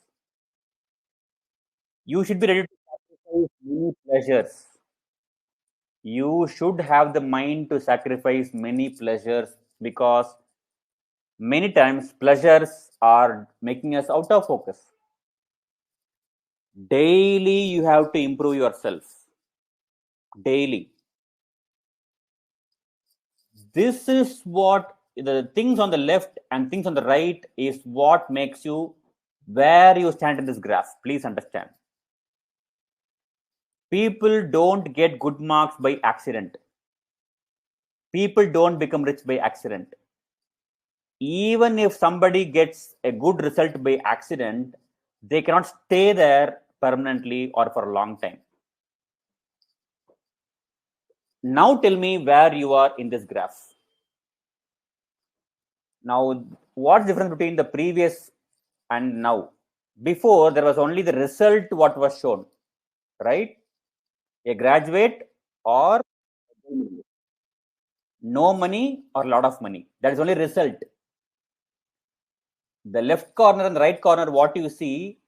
You should be ready to sacrifice many pleasures. You should have the mind to sacrifice many pleasures, because many times pleasures are making us out of focus. Daily you have to improve yourself. Daily. This is what the things on the left and things on the right is what makes you where you stand in this graph. Please understand. People don't get good marks by accident. People don't become rich by accident. Even if somebody gets a good result by accident, they cannot stay there permanently or for a long time. Now tell me where you are in this graph. Now, what's the difference between the previous and now? Before, there was only the result what was shown, right? A graduate or no money or lot of money. That is only result. The left corner and the right corner, what you see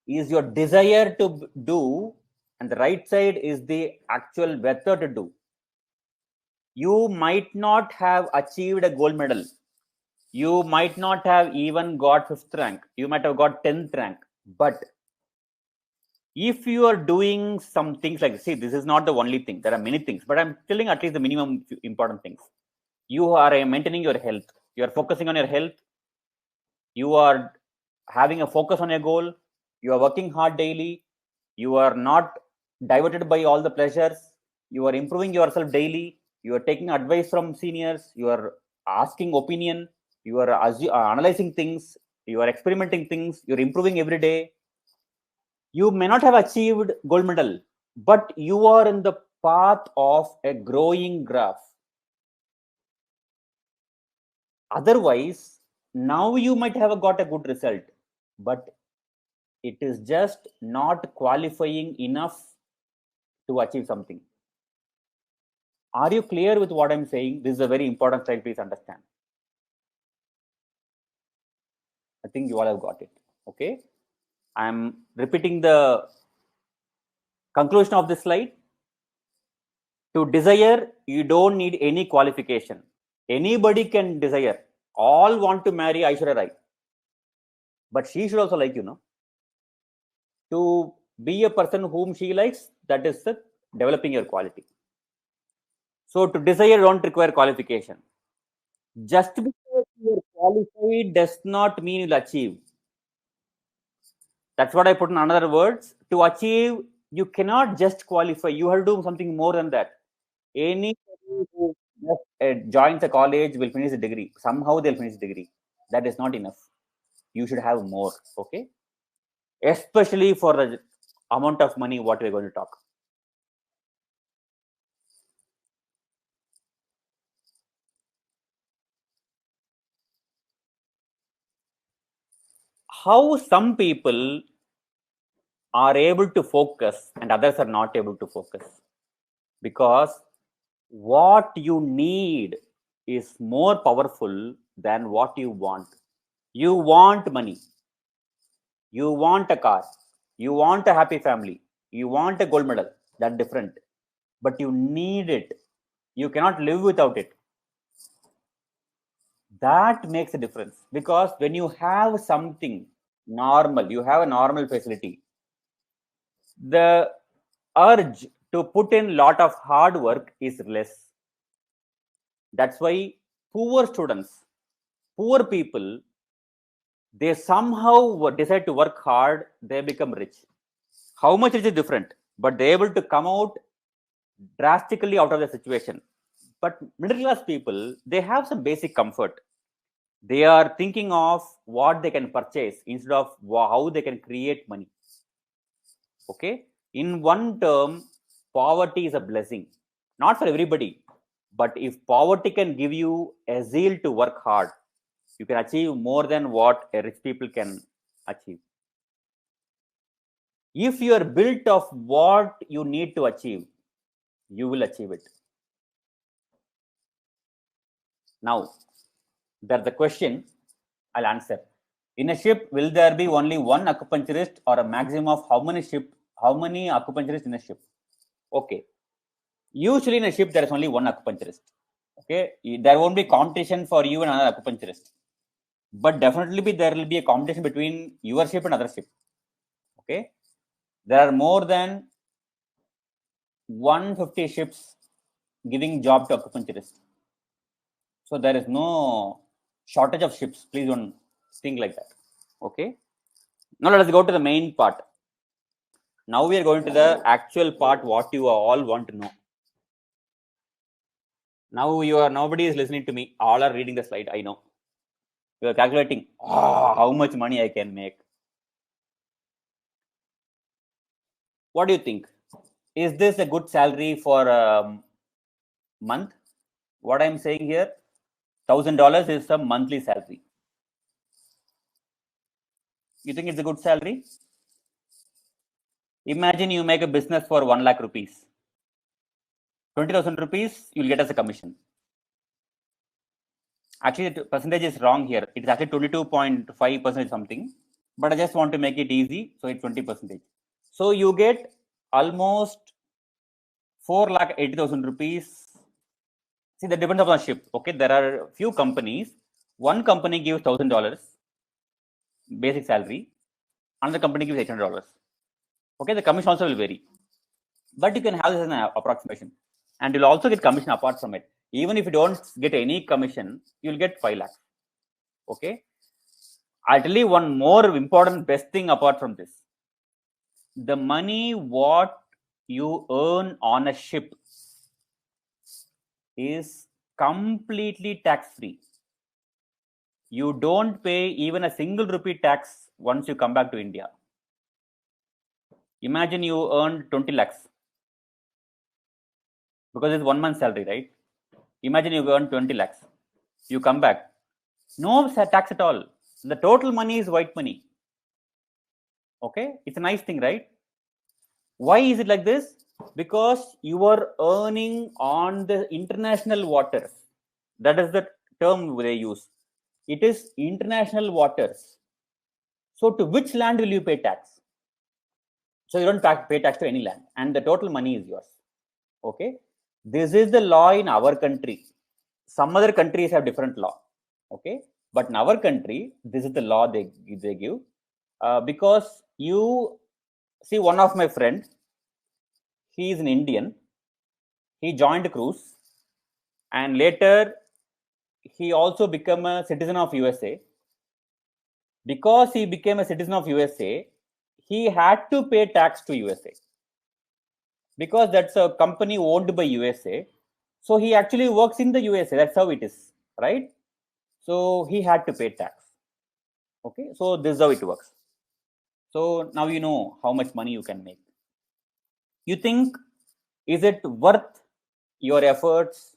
is your desire to do, and the right side is the actual whether to do. You might not have achieved a gold medal. You might not have even got 5th rank. You might have got 10th rank. But if you are doing some things like, see, this is not the only thing. There are many things, but I'm telling at least the minimum important things. You are maintaining your health. You are focusing on your health. You are having a focus on a goal. You are working hard daily. You are not diverted by all the pleasures. You are improving yourself daily. You are taking advice from seniors. You are asking opinion. You are analyzing things. you are experimenting things, you're improving every day. You may not have achieved gold medal, but you are in the path of a growing graph. Otherwise, now you might have got a good result, but it is just not qualifying enough to achieve something. Are you clear with what I'm saying? This is a very important slide, please understand. I think you all have got it. Okay. I'm repeating the conclusion of this slide. To desire, you don't need any qualification. Anybody can desire. All want to marry Aishwarya Rai. But she should also like you, know. To be a person whom she likes, that is the developing your quality. So to desire don't require qualification. Just because you are qualified does not mean you'll achieve. That's what I put in another words. To achieve, you cannot just qualify. You have to do something more than that. Anybody who just joins a college will finish a degree. Somehow they'll finish a degree. That is not enough. You should have more. Okay. Especially for the amount of money what we're going to talk. How some people are able to focus and others are not able to focus, because what you need is more powerful than what you want. You want money, you want a car, you want a happy family, you want a gold medal. That's different, but you need it. You cannot live without it. That makes a difference, because when you have something normal, you have a normal facility, the urge to put in lot of hard work is less. That's why poor students, poor people, they somehow decide to work hard, they become rich. How much rich is different, but they're able to come out drastically out of the situation. But middle class people, they have some basic comfort. They are thinking of what they can purchase instead of how they can create money. Okay, in one term, poverty is a blessing, not for everybody, but if poverty can give you a zeal to work hard, you can achieve more than what a rich people can achieve. If you are built of what you need to achieve, you will achieve it. Now there's the question, I'll answer. In a ship, will there be only one acupuncturist or a maximum of how many acupuncturists in a ship? Okay, usually in a ship there is only one acupuncturist. Okay, there won't be competition for you and another acupuncturist, but definitely there will be a competition between your ship and other ship. Okay, there are more than 150 ships giving job to acupuncturists, so there is no shortage of ships. Please don't think like that. Okay, now let us go to the main part. Now we are going to the actual part, what you all want to know. Now nobody is listening to me, all are reading the slide. I know you are calculating, how much money I can make. What do you think? Is this a good salary for a month? What I'm saying here, $1,000 is a monthly salary. You think it's a good salary? Imagine you make a business for 1 lakh rupees. 20,000 rupees you'll get as a commission. Actually, the percentage is wrong here. It is actually 22.5% something, but I just want to make it easy, so it's 20%. So you get almost 4,80,000 rupees. See, that depends upon the ship. Okay, there are few companies. One company gives $1,000 basic salary, another company gives $800. Okay, the commission also will vary, but you can have this as an approximation, and you'll also get commission apart from it. Even if you don't get any commission, you'll get 5 lakhs. Okay, I'll tell you one more important best thing apart from this. The money what you earn on a ship is completely tax free. You don't pay even a single rupee tax once you come back to India. Imagine you earn 20 lakhs because it's 1 month salary, right? Imagine you earn 20 lakhs. You come back. No tax at all. The total money is white money. Okay? It's a nice thing, right? Why is it like this? Because you are earning on the international waters. That is the term they use. It is international waters. So, to which land will you pay tax? So, you don't pay tax to any land, and the total money is yours. Okay, this is the law in our country. Some other countries have different law. Okay, but in our country, this is the law they give. Because you see, one of my friend, he is an Indian. He joined cruise, and later he also became a citizen of USA. Because he became a citizen of USA, he had to pay tax to USA because that's a company owned by USA. So he actually works in the USA. That's how it is, right? So he had to pay tax. Okay, so this is how it works. So now you know how much money you can make. You think, is it worth your efforts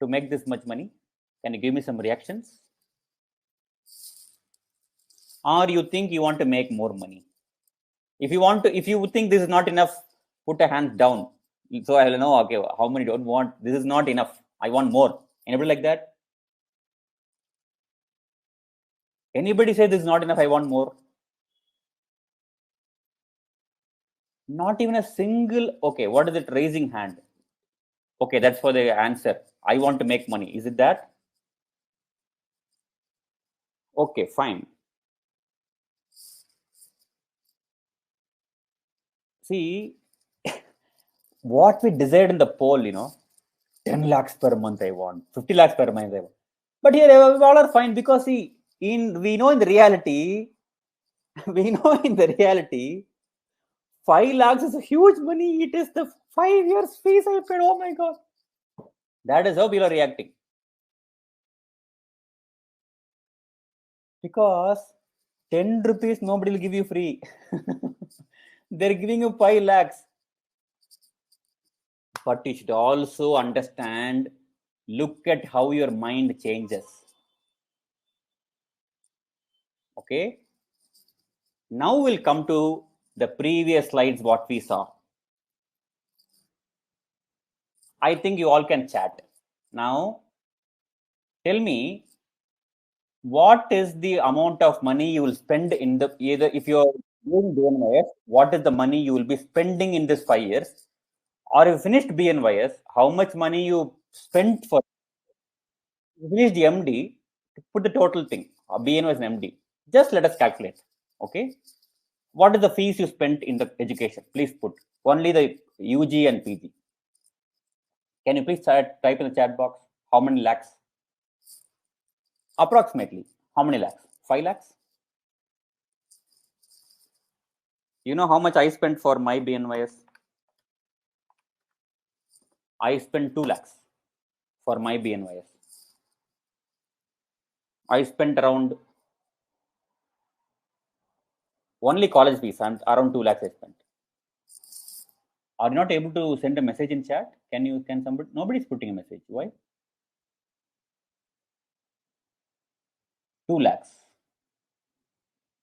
to make this much money? Can you give me some reactions? Or you think you want to make more money? If you want to, if you think this is not enough, put a hand down. So I will know, okay, how many don't want, this is not enough. I want more. Anybody like that? Anybody say this is not enough, I want more? Not even a single. Okay, what is it? Raising hand. Okay, that's for the answer. I want to make money. Is it that? Okay, fine. See, what we decide in the poll, 10 lakhs per month I want, 50 lakhs per month I want. But here we all are fine because see, we know in the reality, we know in the reality, 5 lakhs is a huge money. It is the 5 years fees I paid. Oh my god. That is how people are reacting. Because 10 rupees nobody will give you free. They're giving you 5 lakhs. But you should also understand, look at how your mind changes. Okay. Now we'll come to the previous slides, what we saw. I think you all can chat. Now, tell me, what is the amount of money you will spend in the, either if you're doing BNYS, what is the money you will be spending in this 5 years? Or you finished BNYS, how much money you spent for, you finished the MD, put the total thing, BNYS and MD. Just let us calculate. Okay. What is the fees you spent in the education? Please put only the UG and PG. Can you please type in the chat box how many lakhs? Approximately how many lakhs? 5 lakhs? You know how much I spent for my BNYS? I spent 2 lakhs for my BNYS. I spent around only college fees and around 2 lakhs I spent. Are you not able to send a message in chat? Can somebody? Nobody's putting a message. Why? 2 lakhs.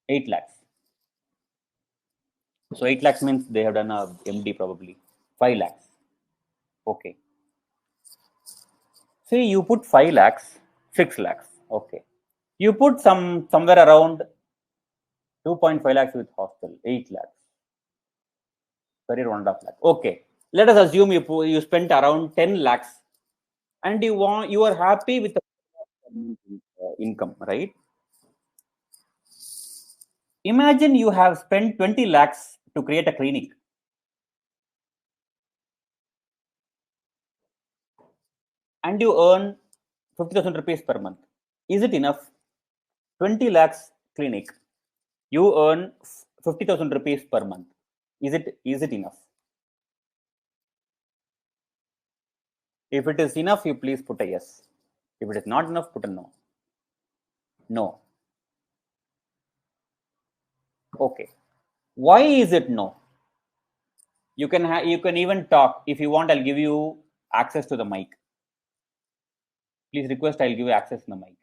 8 lakhs. So 8 lakhs means they have done a MD probably. 5 lakhs. Okay. See, you put 5 lakhs, 6 lakhs. Okay. You put somewhere around 2.5 lakhs with hostel, 8 lakhs. Sorry, 1.5 lakh. Okay. Let us assume you spent around 10 lakhs and you are happy with the income, right? Imagine you have spent 20 lakhs to create a clinic. And you earn 50,000 rupees per month. Is it enough? 20 lakhs clinic, you earn 50,000 rupees per month. Is it enough? If it is enough, you please put a yes. If it is not enough, put a no. No. Okay. Why is it no? You can even talk. If you want, I'll give you access to the mic. Please request, I'll give you access to the mic.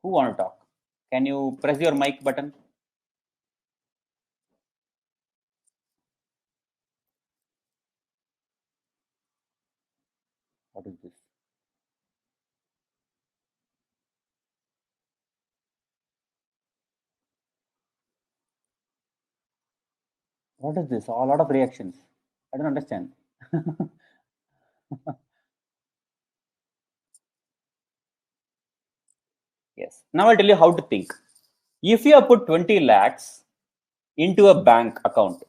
Who want to talk? Can you press your mic button? What is this? What is this? A lot of reactions. I don't understand. Yes. Now I'll tell you how to think. If you have put 20 lakhs into a bank account,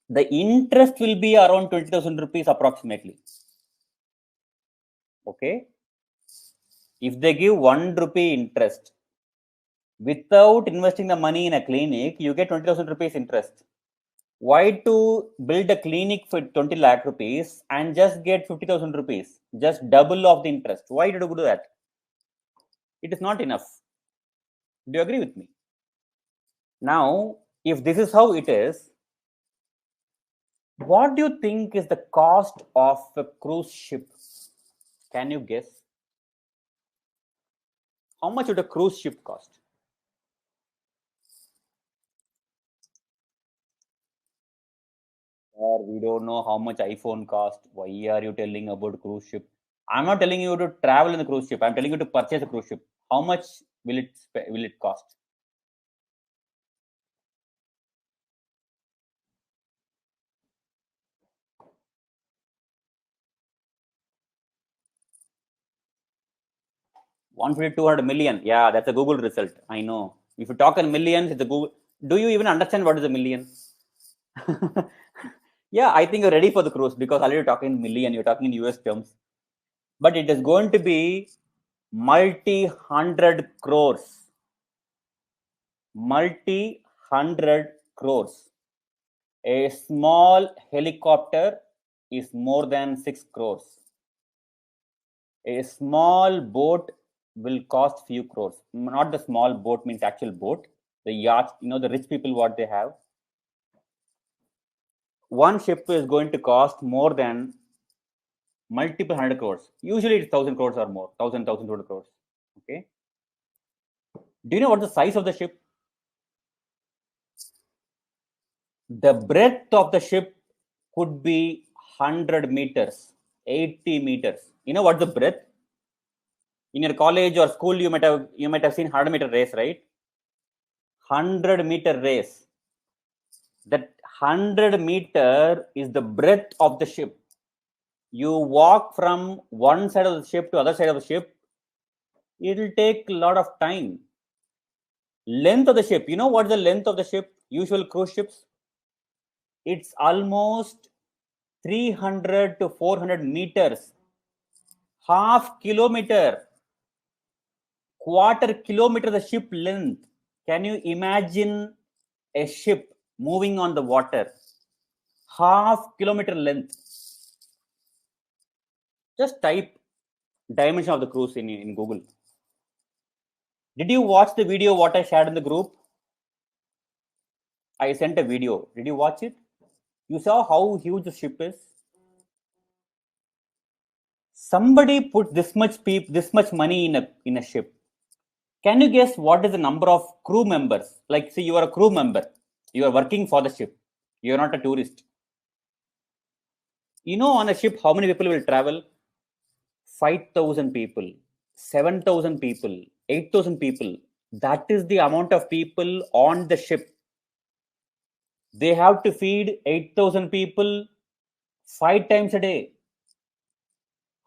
the interest will be around 20,000 rupees approximately. Okay. If they give 1 rupee interest without investing the money in a clinic, you get 20,000 rupees interest. Why to build a clinic for 20 lakh rupees and just get 50,000 rupees? Just double of the interest. Why did you do that? It is not enough. Do you agree with me? Now, if this is how it is, what do you think is the cost of a cruise ship? Can you guess? How much would a cruise ship cost? Or we don't know how much iPhone cost. Why are you telling about cruise ship? I'm not telling you to travel in the cruise ship. I'm telling you to purchase a cruise ship. How much will it cost? 150, 200 million. Yeah, that's a Google result. I know. If you talk in millions, it's a Google. Do you even understand what is a million? Yeah, I think you're ready for the cruise because already you're talking million, you're talking in US terms. But it is going to be multi hundred crores. Multi hundred crores. A small helicopter is more than 6 crores. A small boat will cost few crores. Not the small boat means actual boat. The yachts, the rich people what they have. One ship is going to cost more than multiple hundred crores. Usually it's 1,000 crores or more. 1,200 crores. Okay. Do you know what the size of the ship? The breadth of the ship could be 100 meters, 80 meters. You know what the breadth? In your college or school, you might have seen 100-meter race, right? 100-meter race. That 100-meter is the breadth of the ship. You walk from one side of the ship to other side of the ship, it will take a lot of time. Length of the ship, you know what is the length of the ship? Usual cruise ships, it's almost 300 to 400 meters, half kilometer, quarter kilometer the ship length. Can you imagine a ship moving on the water, half kilometer length? Just type dimension of the cruise in Google. Did you watch the video what I shared in the group? I sent a video. Did you watch it? You saw how huge the ship is. Somebody put this much money in a ship. Can you guess what is the number of crew members? Like, say you are a crew member, you are working for the ship. You are not a tourist. You know, on a ship, how many people will travel? 5,000 people, 7,000 people, 8,000 people. That is the amount of people on the ship. They have to feed 8,000 people 5 times a day.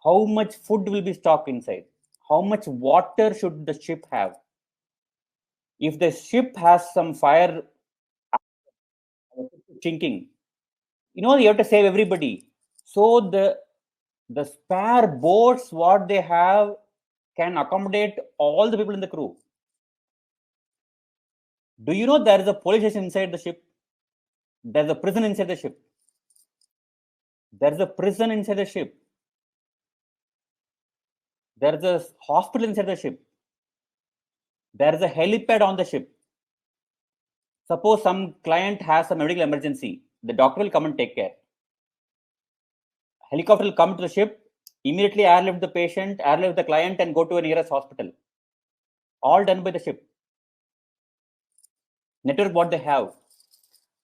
How much food will be stocked inside? How much water should the ship have? If the ship has some fire sinking, you have to save everybody. So the spare boats what they have can accommodate all the people in the crew. Do you know there is a police station inside the ship? There's a prison inside the ship. There's a prison inside the ship. There's a hospital inside the ship. There is a helipad on the ship. Suppose some client has a medical emergency, the doctor will come and take care. Helicopter will come to the ship, immediately airlift the patient, airlift the client, and go to a nearest hospital. All done by the ship. Network what they have.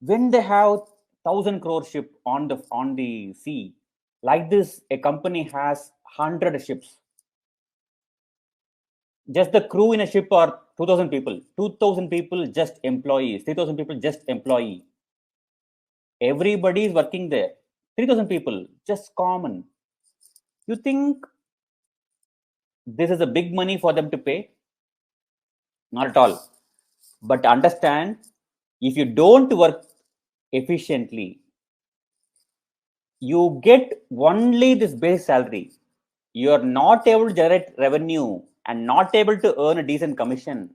When they have 1,000 crore ship on the sea, like this, a company has 100 ships. Just the crew in a ship are 2,000 people. 2,000 people just employees. 3,000 people just employee. Everybody is working there. 3,000 people, just common. You think this is a big money for them to pay? Not at all. But understand, if you don't work efficiently, you get only this base salary. You are not able to generate revenue and not able to earn a decent commission.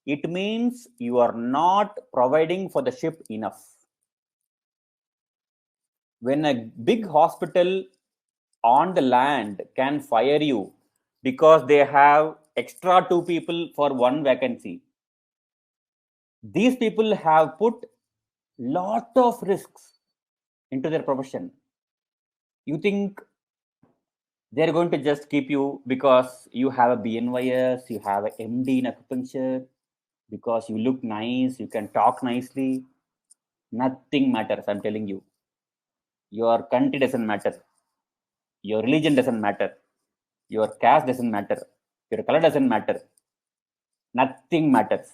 It means you are not providing for the ship enough. When a big hospital on the land can fire you because they have extra 2 people for 1 vacancy, these people have put lot of risks into their profession. You think they're going to just keep you because you have a BNYS, you have a MD in acupuncture, because you look nice, you can talk nicely? Nothing matters, I'm telling you. Your country doesn't matter. Your religion doesn't matter. Your caste doesn't matter. Your color doesn't matter. Nothing matters.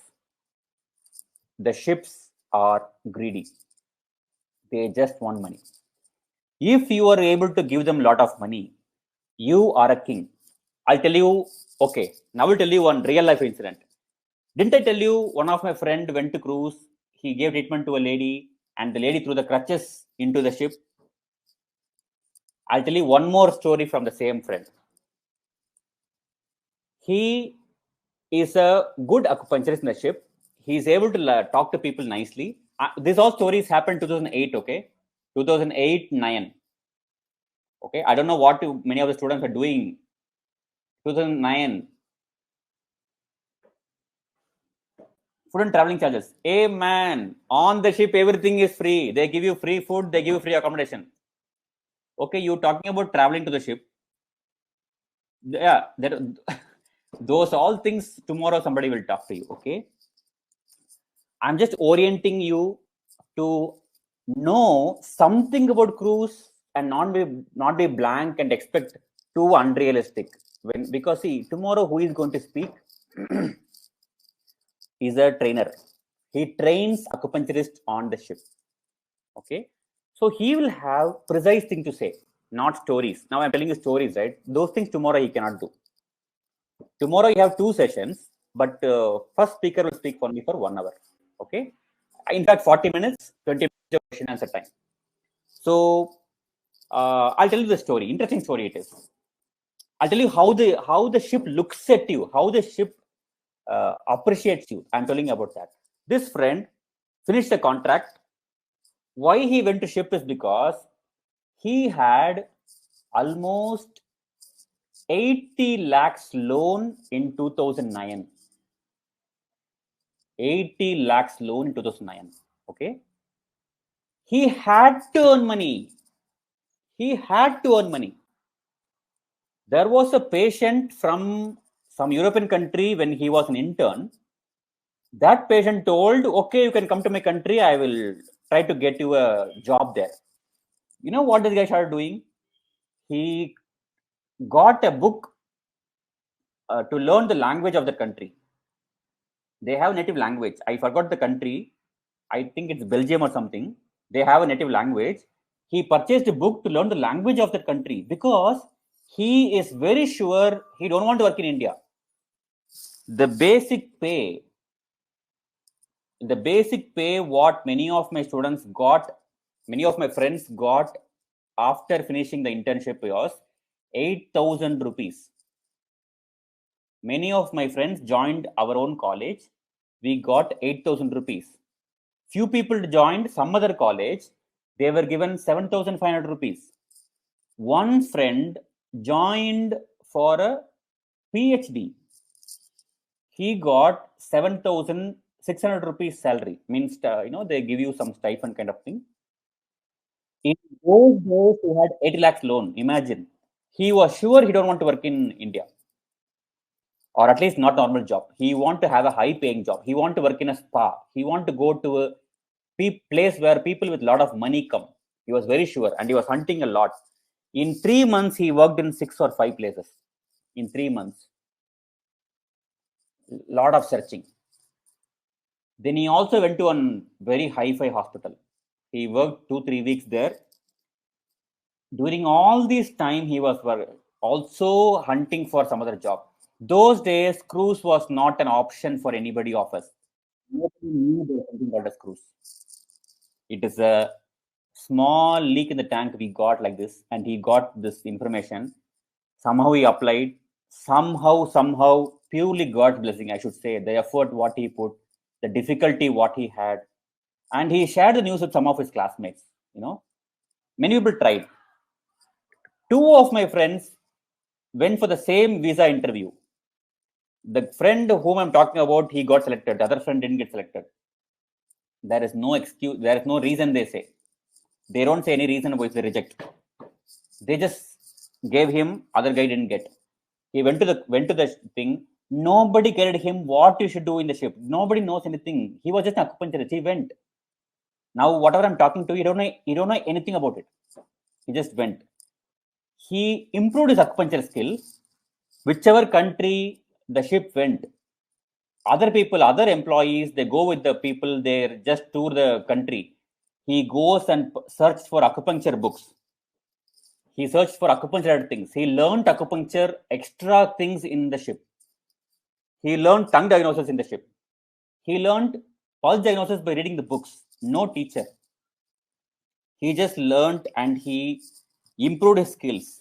The ships are greedy. They just want money. If you are able to give them a lot of money, you are a king. I'll tell you, okay, now I'll tell you one real life incident. Didn't I tell you one of my friend went to cruise, he gave treatment to a lady, and the lady threw the crutches into the ship? I'll tell you one more story from the same friend. He is a good acupuncturist in the ship. He is able to talk to people nicely. These all stories happened 2008, okay? 2008, 9. Okay, I don't know what many of the students are doing. 2009. Food and traveling charges. Hey man, on the ship, everything is free. They give you free food, they give you free accommodation. Okay, you talking about traveling to the ship. Yeah, those all things tomorrow somebody will talk to you. Okay, I'm just orienting you to know something about cruise and not be blank and expect too unrealistic. Because see, tomorrow who is going to speak is a trainer. He trains acupuncturist on the ship. Okay, so he will have precise thing to say, not stories. Now I'm telling you stories, right? Those things tomorrow he cannot do. Tomorrow you have 2 sessions, but first speaker will speak only for 1 hour. Okay, in fact 40 minutes, 20 minutes of question answer time. So I'll tell you the story. Interesting story it is. I'll tell you how the ship looks at you, how the ship appreciates you. I'm telling you about that. This friend finished the contract. Why he went to ship is because he had almost 80 lakhs loan in 2009. 80 lakhs loan in 2009. Okay. He had to earn money. He had to earn money. There was a patient from some European country when he was an intern. That patient told, okay, you can come to my country. I will try to get you a job there. You know what this guy started doing? He got a book to learn the language of the country. They have native language. I forgot the country. I think it's Belgium or something. They have a native language. He purchased a book to learn the language of the country because he is very sure he don't want to work in India. The basic pay what many of my students got, many of my friends got after finishing the internship was 8,000 rupees. Many of my friends joined our own college. We got 8,000 rupees. Few people joined some other college. They were given 7,500 rupees. One friend joined for a PhD. He got 7,600 rupees salary. Means, they give you some stipend kind of thing. In those days, he had 80 lakhs loan. Imagine. He was sure he don't want to work in India, or at least not normal job. He want to have a high paying job. He want to work in a spa. He want to go to a place where people with a lot of money come. He was very sure, and he was hunting a lot. In 3 months, he worked in 6 or 5 places. In 3 months, lot of searching. Then he also went to a very hi-fi hospital. He worked 2-3 weeks there. During all this time, he was also hunting for some other job. Those days, cruise was not an option for anybody of us. Nobody knew there was something called as cruise. It is a small leak in the tank we got like this, and he got this information. Somehow he applied. Somehow, purely God's blessing, I should say. The effort what he put, the difficulty what he had, and he shared the news with some of his classmates. Many people tried. Two of my friends went for the same visa interview. The friend whom I'm talking about, he got selected. The other friend didn't get selected. There is no excuse. There is no reason, they say. They don't say any reason why they reject. They just gave him. Other guy didn't get. He went to the thing. Nobody guided him what you should do in the ship. Nobody knows anything. He was just an acupuncturist. He went. Now whatever I'm talking to, you don't know anything about it. He just went. He improved his acupuncture skills. Whichever country the ship went, other people, other employees, they go with the people, they just tour the country. He goes and searches for acupuncture books. He searched for acupuncture things. He learned acupuncture extra things in the ship. He learned tongue diagnosis in the ship. He learned pulse diagnosis by reading the books. No teacher. He just learned and he improved his skills.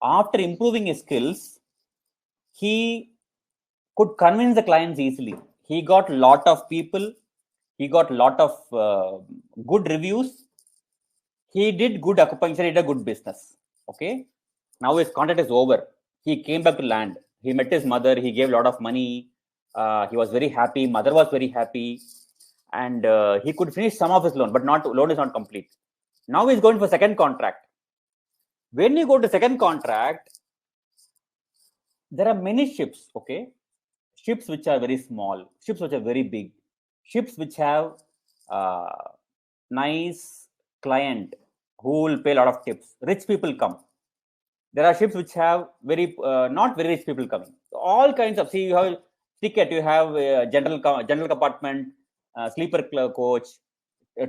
After improving his skills, he could convince the clients easily. He got a lot of people. He got a lot of good reviews. He did good acupuncture. He did a good business. Okay. Now his contract is over. He came back to land. He met his mother. He gave a lot of money. He was very happy. Mother was very happy. And he could finish some of his loan, but loan is not complete. Now he's going for second contract. When you go to second contract, there are many ships. Okay. Ships which are very small, ships which are very big, ships which have nice client who will pay a lot of tips. Rich people come. There are ships which have very not very rich people coming. All kinds of, see, you have ticket, you have general compartment, sleeper coach,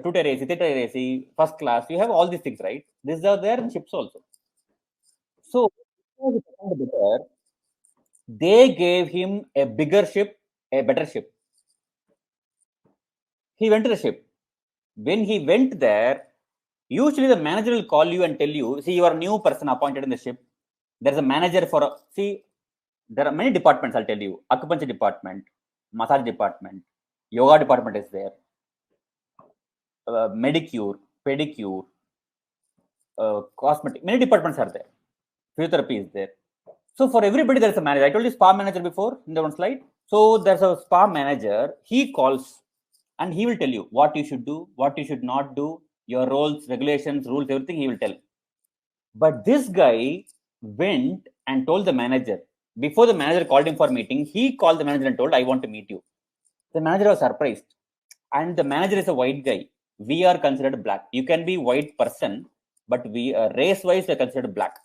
two-tier AC, three-tier AC, first class. You have all these things, right? These are there in ships also. So they gave him a bigger ship, a better ship. He went to the ship. When he went there, usually the manager will call you and tell you, see, you are a new person appointed in the ship. There's a manager for, see, there are many departments, I'll tell you. Acupuncture department, massage department, yoga department is there, medicure, pedicure, cosmetic, many departments are there. Physiotherapy is there. So for everybody, there's a manager. I told you spa manager before in the one slide. So there's a spa manager. He calls and he will tell you what you should do, what you should not do, your roles, regulations, rules, everything he will tell. But this guy went and told the manager. Before the manager called him for meeting, he called the manager and told, I want to meet you. The manager was surprised. And the manager is a white guy. We are considered black. You can be white person, but we race-wise, we are considered black.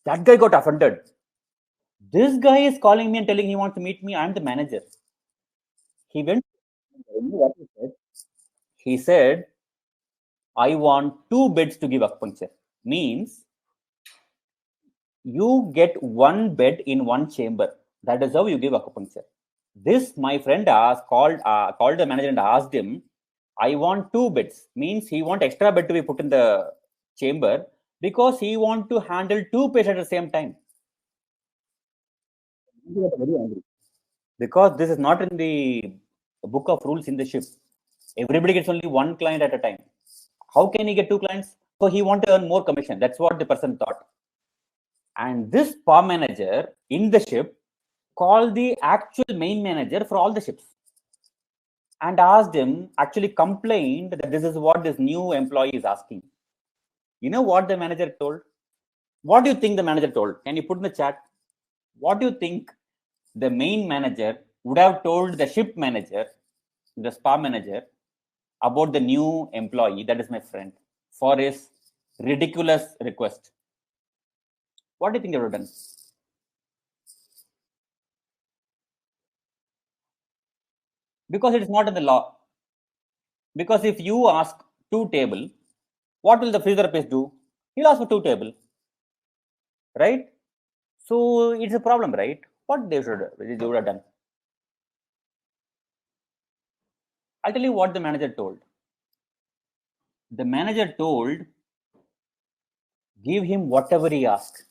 That guy got offended. This guy is calling me and telling he wants to meet me. I'm the manager. He went. What he said? He said, I want 2 beds to give acupuncture. Means you get 1 bed in 1 chamber. That is how you give acupuncture. This my friend called the manager and asked him, I want 2 beds. Means he want extra bed to be put in the chamber because he want to handle 2 patients at the same time. He was very angry. Because this is not in the book of rules in the ship. Everybody gets only one client at a time. How can he get two clients? So he want to earn more commission. That's what the person thought. And this spa manager in the ship called the actual main manager for all the ships and asked him, actually complained that this is what this new employee is asking. You know what the manager told? What do you think the manager told? Can you put in the chat? What do you think the main manager would have told the ship manager, the spa manager, about the new employee, that is my friend, for his ridiculous request? What do you think they would have done? Because it is not in the law. Because if you ask two table, what will the physiotherapist do? He'll ask for two table, right? So it's a problem, right? What they would have done? I'll tell you what the manager told. The manager told, give him whatever he asked.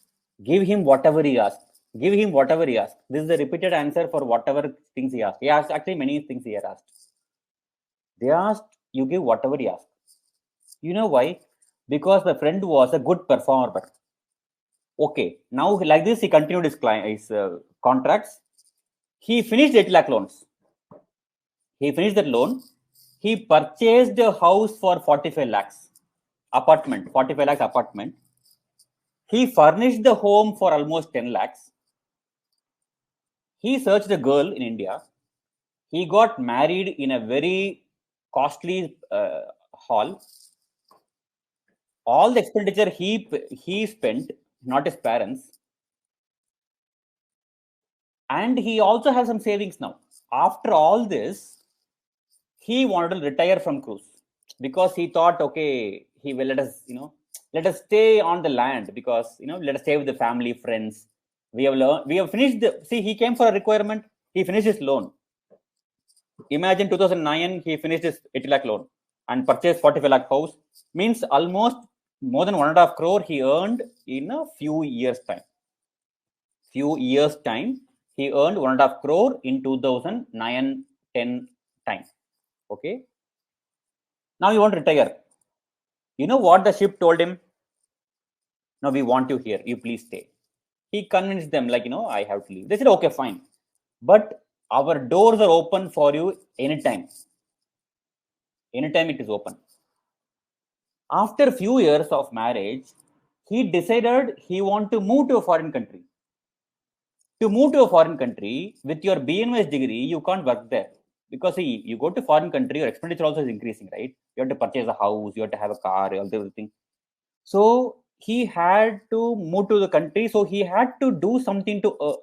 Give him whatever he asked. Give him whatever he asked. This is the repeated answer for whatever things he asked. He asked actually many things he had asked. They asked, you give whatever he asked. You know why? Because the friend was a good performer. Okay, now like this, he continued his contracts. He finished 8 lakh loans. He finished that loan. He purchased a house for 45 lakhs. Apartment, 45 lakhs apartment. He furnished the home for almost 10 lakhs. He searched a girl in India. He got married in a very costly hall. All the expenditure he spent, not his parents. And he also has some savings now. After all this, he wanted to retire from cruise because he thought, okay, he will let us stay on the land because let us stay with the family, friends. We have finished he came for a requirement. He finished his loan. Imagine 2009, he finished his 80 lakh loan and purchased 45 lakh house. Means almost more than 1.5 crore he earned in a few years time. He earned 1.5 crore in 2009-10 time. Okay. Now you want to retire. You know what the ship told him? No, we want you here. You please stay. He convinced them like, I have to leave. They said, okay, fine. But our doors are open for you anytime. Anytime it is open. After a few years of marriage, he decided he want to move to a foreign country. To move to a foreign country with your BNS degree, you can't work there. Because see, you go to foreign country, your expenditure also is increasing, right? You have to purchase a house, you have to have a car, all everything. So he had to move to the country. So he had to do something to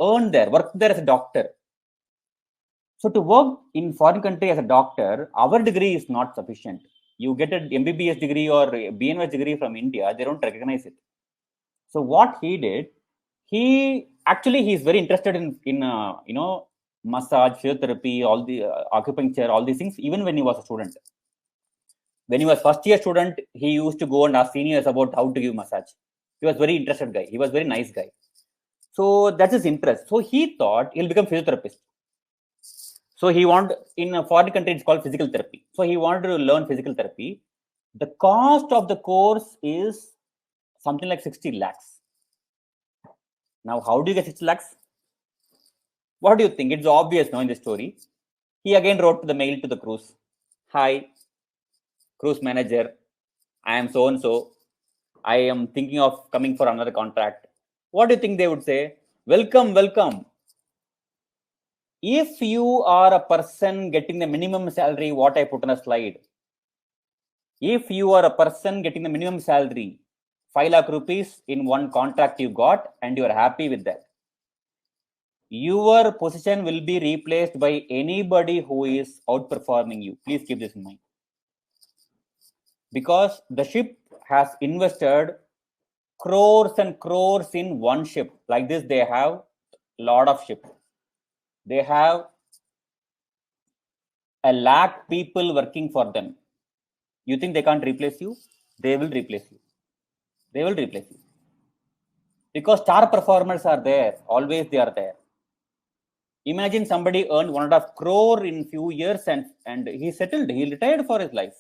earn there, work there as a doctor. So to work in foreign country as a doctor, our degree is not sufficient. You get an MBBS degree or BNS degree from India, they don't recognize it. So what he did, he's very interested in massage, physiotherapy, all the acupuncture, all these things, even when he was a student. When he was first year student, he used to go and ask seniors about how to give massage. He was very interested guy. He was very nice guy. So that's his interest. So he thought he'll become physiotherapist. So he wanted, in a foreign country, it's called physical therapy. So he wanted to learn physical therapy. The cost of the course is something like 60 lakhs. Now, how do you get 60 lakhs? What do you think? It's obvious now in the story. He again wrote the mail to the cruise. Hi, cruise manager. I am so and so. I am thinking of coming for another contract. What do you think they would say? Welcome, welcome. If you are a person getting the minimum salary, what I put on a slide. If you are a person getting the minimum salary, 5 lakh rupees in one contract you got, and you are happy with that, your position will be replaced by anybody who is outperforming you. Please keep this in mind. Because the ship has invested crores and crores in one ship. Like this, they have a lot of ships. They have 1 lakh people working for them. You think they can't replace you? They will replace you. They will replace you. Because star performers are there. Always they are there. Imagine somebody earned 1.5 crore in few years and he settled, he retired for his life.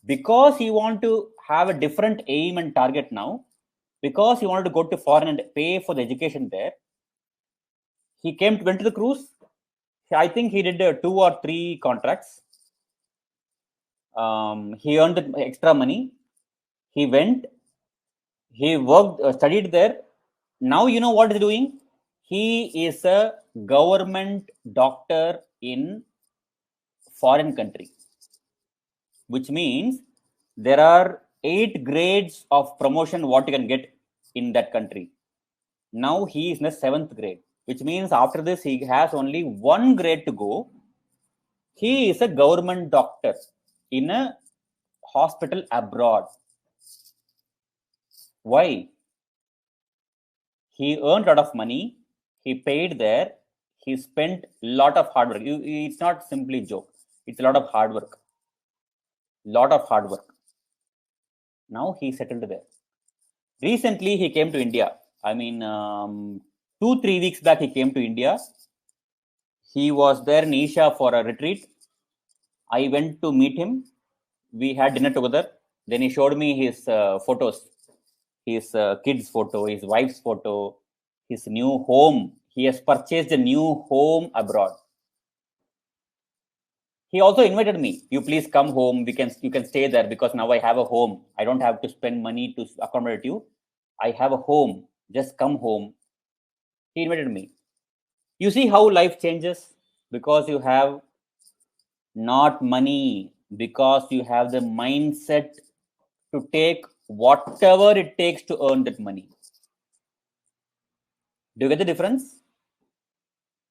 Because he want to have a different aim and target now, because he wanted to go to foreign and pay for the education there, he went to the cruise. I think he did 2 or 3 contracts. He earned the extra money. He went, he worked, studied there. Now you know what he's doing? He is a government doctor in foreign country, which means there are 8 grades of promotion what you can get in that country. Now he is in the 7th grade, which means after this he has only 1 grade to go. He is a government doctor in a hospital abroad. Why? He earned a lot of money. He paid there. He spent a lot of hard work. It's not simply joke. It's a lot of hard work. Lot of hard work. Now he settled there. Recently he came to India. I mean, 2-3 weeks back he came to India. He was there in Isha for a retreat. I went to meet him. We had dinner together. Then he showed me his photos, his kids' photo, his wife's photo, his new home. He has purchased a new home abroad. He also invited me. You please come home. You can stay there because now I have a home. I don't have to spend money to accommodate you. I have a home. Just come home. He invited me. You see how life changes because you have not money, because you have the mindset to take whatever it takes to earn that money. Do you get the difference?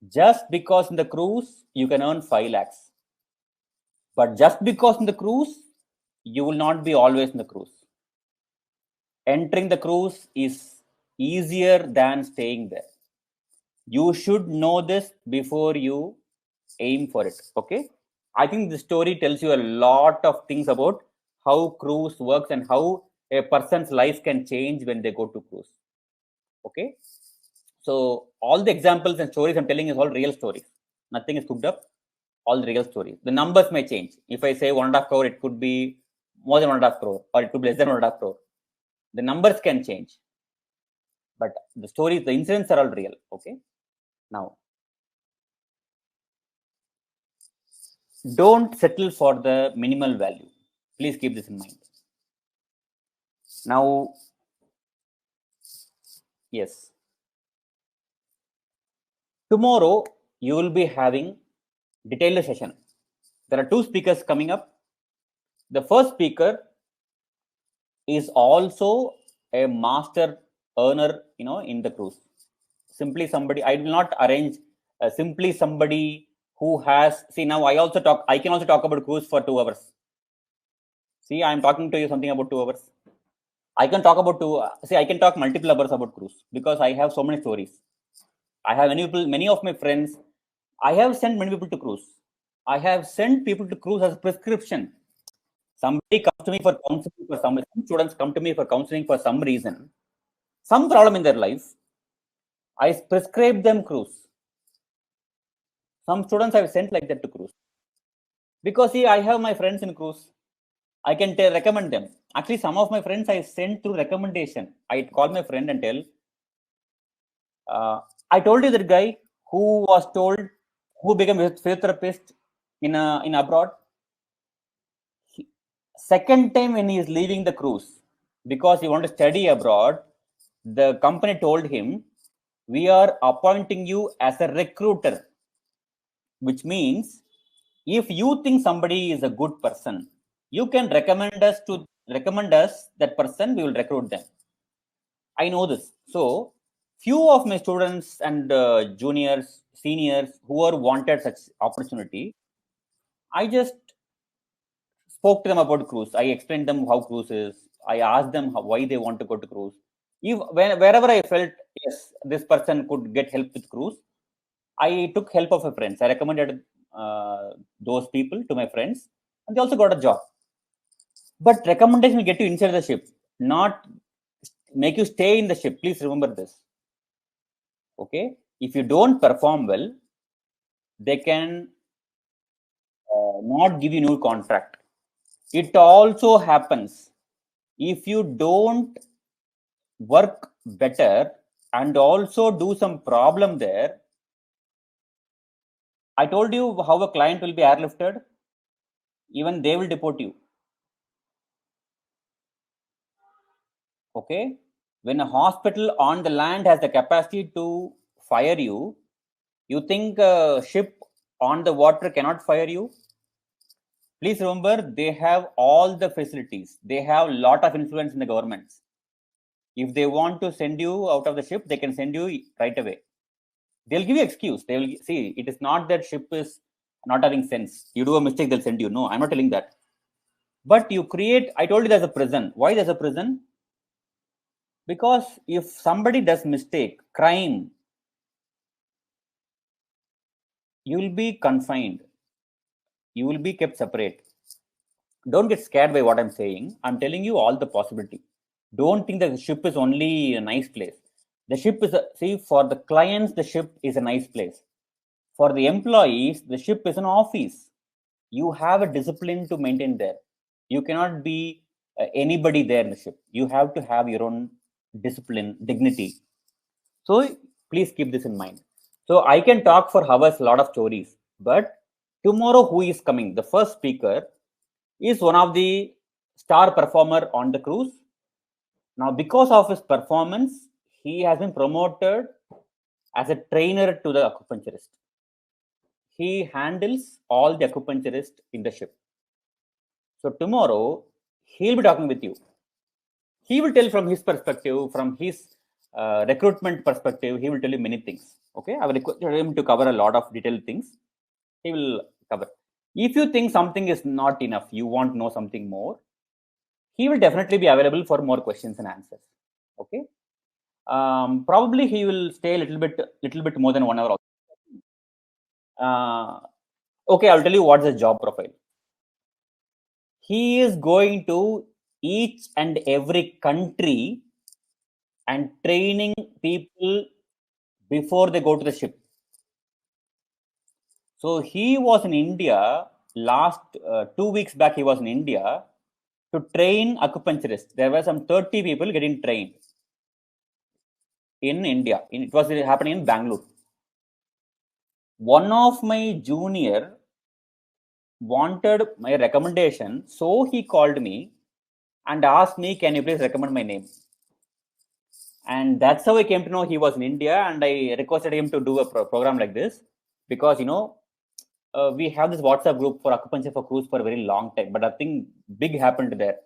Just because in the cruise you can earn 5 lakhs, but just because in the cruise you will not be always in the cruise. Entering the cruise is easier than staying there. You should know this before you aim for it. Okay, I think the story tells you a lot of things about how cruise works and how a person's life can change when they go to cruise. Okay, so all the examples and stories I'm telling is all real stories. Nothing is cooked up. All real stories. The numbers may change. If I say 1.5 crore, it could be more than 1.5 crore, or it could be less than 1.5 crore. The numbers can change, but the stories, the incidents are all real. Okay. Now, don't settle for the minimal value. Please keep this in mind. Now, yes, tomorrow you will be having detailed session. There are 2 speakers coming up. The first speaker is also a master earner, in the cruise. Simply somebody, I will not arrange simply somebody who has, see, now I can also talk about cruise for 2 hours. See, I'm talking to you something about 2 hours. I can talk about I can talk multiple hours about cruise because I have so many stories. I have many of my friends. I have sent many people to cruise. I have sent people to cruise as a prescription. Somebody comes to me for counseling for some students come to me for counseling for some reason, some problem in their life. I prescribe them cruise. Some students I've sent like that to cruise. Because see, I have my friends in cruise. I can recommend them. Actually, some of my friends I sent through recommendation. I call my friend and tell, I told you that guy who became a physiotherapist in abroad. Second time when he is leaving the cruise, because he wanted to study abroad, the company told him, we are appointing you as a recruiter, which means if you think somebody is a good person, you can recommend us that person, we will recruit them. I know this. So few of my students and juniors, seniors who are wanted such opportunity, I just spoke to them about cruise. I explained them how cruise is. I asked them why they want to go to cruise. Wherever I felt, yes, this person could get help with cruise, I took help of my friends. I recommended those people to my friends, and they also got a job. But recommendation will get you inside the ship, not make you stay in the ship. Please remember this. Okay. If you don't perform well, they can not give you new contract. It also happens if you don't work better and also do some problem there. I told you how a client will be airlifted. Even they will deport you. Okay, when a hospital on the land has the capacity to fire you, you think a ship on the water cannot fire you? Please remember, they have all the facilities. They have a lot of influence in the governments. If they want to send you out of the ship, they can send you right away. They'll give you excuse. They will see, it is not that ship is not having sense. You do a mistake, they'll send you. No, I'm not telling that. But you create, I told you there's a prison. Why there's a prison? Because if somebody does mistake, crime, you will be confined. You will be kept separate. Don't get scared by what I'm saying. I'm telling you all the possibility. Don't think the ship is only a nice place. The ship is see, for the clients, the ship is a nice place. For the employees, the ship is an office. You have a discipline to maintain there. You cannot be anybody there in the ship. You have to have your own discipline, dignity. So please keep this in mind. So I can talk for hours, a lot of stories, but tomorrow who is coming? The first speaker is one of the star performer on the cruise. Now, because of his performance, he has been promoted as a trainer to the acupuncturist. He handles all the acupuncturists in the ship. So tomorrow, he'll be talking with you. He will tell from his perspective, from his recruitment perspective, he will tell you many things. Okay, I will request him to cover a lot of detailed things. He will cover. If you think something is not enough, you want to know something more, he will definitely be available for more questions and answers. Okay, probably he will stay a little bit more than 1 hour. Okay, I'll tell you what's the job profile. He is going to each and every country and training people before they go to the ship. So he was in India last 2 weeks back. He was in India to train acupuncturists. There were some 30 people getting trained in India. It was happening in Bangalore. One of my junior wanted my recommendation, so he called me and asked me, "Can you please recommend my name?" And that's how I came to know he was in India, and I requested him to do a program like this because we have this WhatsApp group for acupuncture for cruise for a very long time, but nothing big happened there.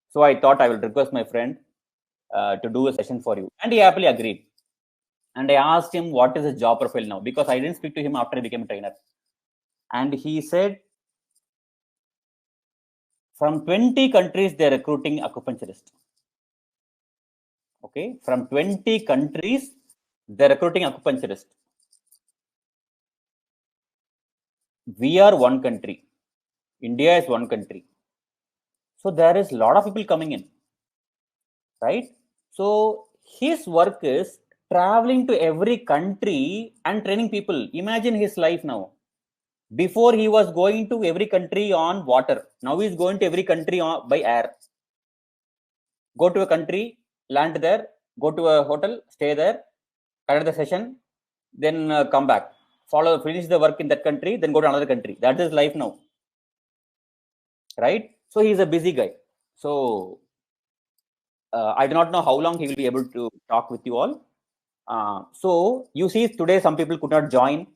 So I thought I will request my friend to do a session for you, and he happily agreed. And I asked him what is his job profile now, because I didn't speak to him after he became a trainer, and he said from 20 countries they're recruiting acupuncturists. Okay, from 20 countries they're recruiting acupuncturists. We are one country. India is one country. So there is a lot of people coming in, right? So his work is traveling to every country and training people. Imagine his life now. Before he was going to every country on water. Now he's going to every country by air. Go to a country, land there, go to a hotel, stay there, conduct the session, then come back. Finish the work in that country, then go to another country. That is life now. Right? So he's a busy guy. So I do not know how long he will be able to talk with you all. So you see, today some people could not join.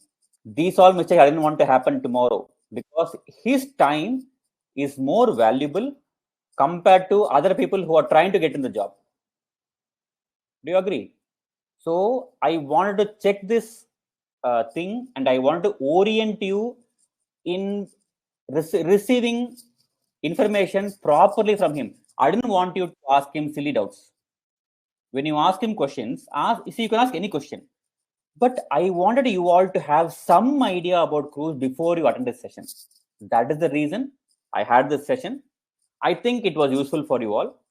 These all mistakes I didn't want to happen tomorrow, because his time is more valuable compared to other people who are trying to get in the job. Do you agree? So I wanted to check this thing, and I wanted to orient you in receiving information properly from him. I didn't want you to ask him silly doubts. When you ask him questions, you can ask any question. But I wanted you all to have some idea about cruise before you attend this session. That is the reason I had this session. I think it was useful for you all,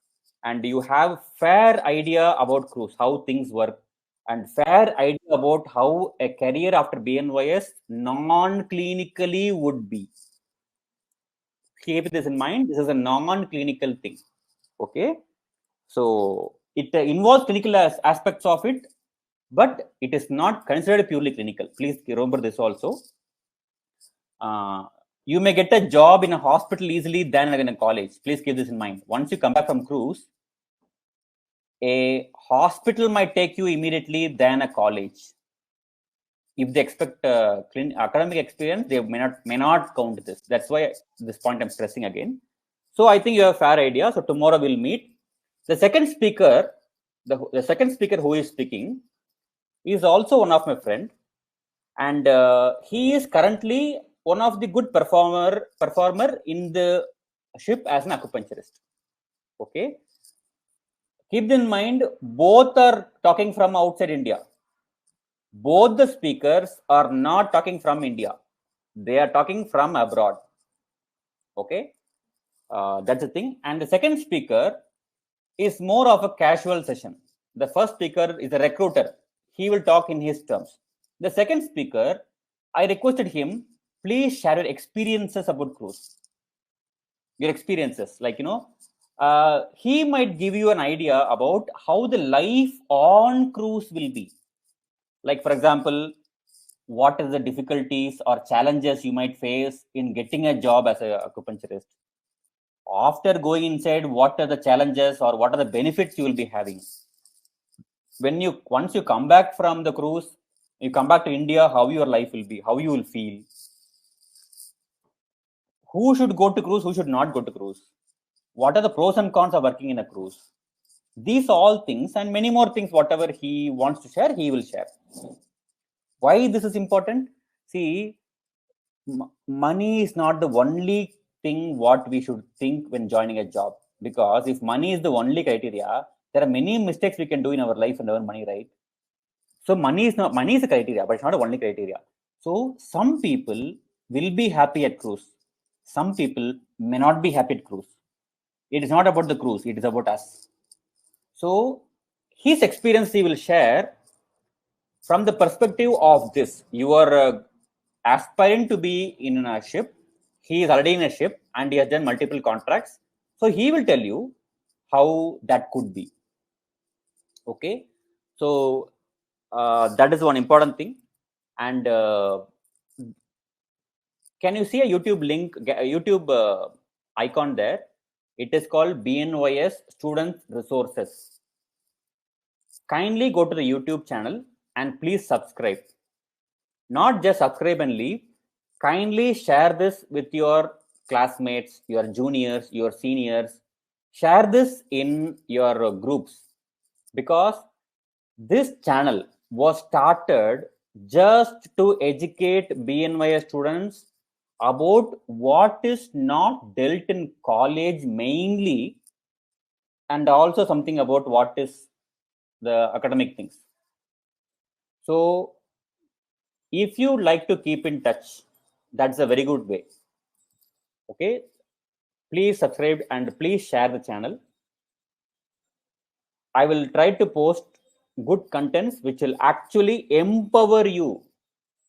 and you have fair idea about cruise, how things work, and fair idea about how a career after BNYS non-clinically would be. Keep this in mind. This is a non-clinical thing. Okay, so it involves clinical aspects of it, but it is not considered purely clinical. Please remember this also. You may get a job in a hospital easily than in a college. Please keep this in mind. Once you come back from cruise, a hospital might take you immediately than a college. If they expect academic experience, they may not count this. That's why this point I'm stressing again. So I think you have a fair idea. So tomorrow we'll meet. The second speaker, the second speaker who is speaking, is also one of my friend, and he is currently one of the good performer in the ship as an acupuncturist. Okay, keep in mind, both are talking from outside India. Both the speakers are not talking from India. They are talking from abroad. Okay, that's the thing. And the second speaker is more of a casual session. The first speaker is a recruiter. He will talk in his terms. The second speaker, I requested him, please share your experiences about cruise. Your experiences, like, he might give you an idea about how the life on cruise will be. Like, for example, what is the difficulties or challenges you might face in getting a job as a acupuncturist. After going inside, what are the challenges or what are the benefits you will be having? Once you come back from the cruise, you come back to India, how your life will be, how you will feel. Who should go to cruise, who should not go to cruise? What are the pros and cons of working in a cruise? These all things and many more things, whatever he wants to share, he will share. Why this is important? See, money is not the only thing what we should think when joining a job. Because if money is the only criteria, there are many mistakes we can do in our life and earn money, right? So money is a criteria, but it's not the only criteria. So some people will be happy at cruise. Some people may not be happy at cruise. It is not about the cruise, it is about us. So his experience he will share from the perspective of this. You are aspiring to be in a ship. He is already in a ship and he has done multiple contracts. So he will tell you how that could be. Okay. So that is one important thing. And can you see a YouTube link, YouTube icon there? It is called BNYS Student Resources. Kindly go to the YouTube channel and please subscribe. Not just subscribe and leave. Kindly share this with your classmates, your juniors, your seniors. Share this in your groups, because this channel was started just to educate BNYS students about what is not dealt in college mainly, and also something about what is the academic things. So if you like to keep in touch, that's a very good way. Okay, please subscribe and please share the channel. I will try to post good contents which will actually empower you.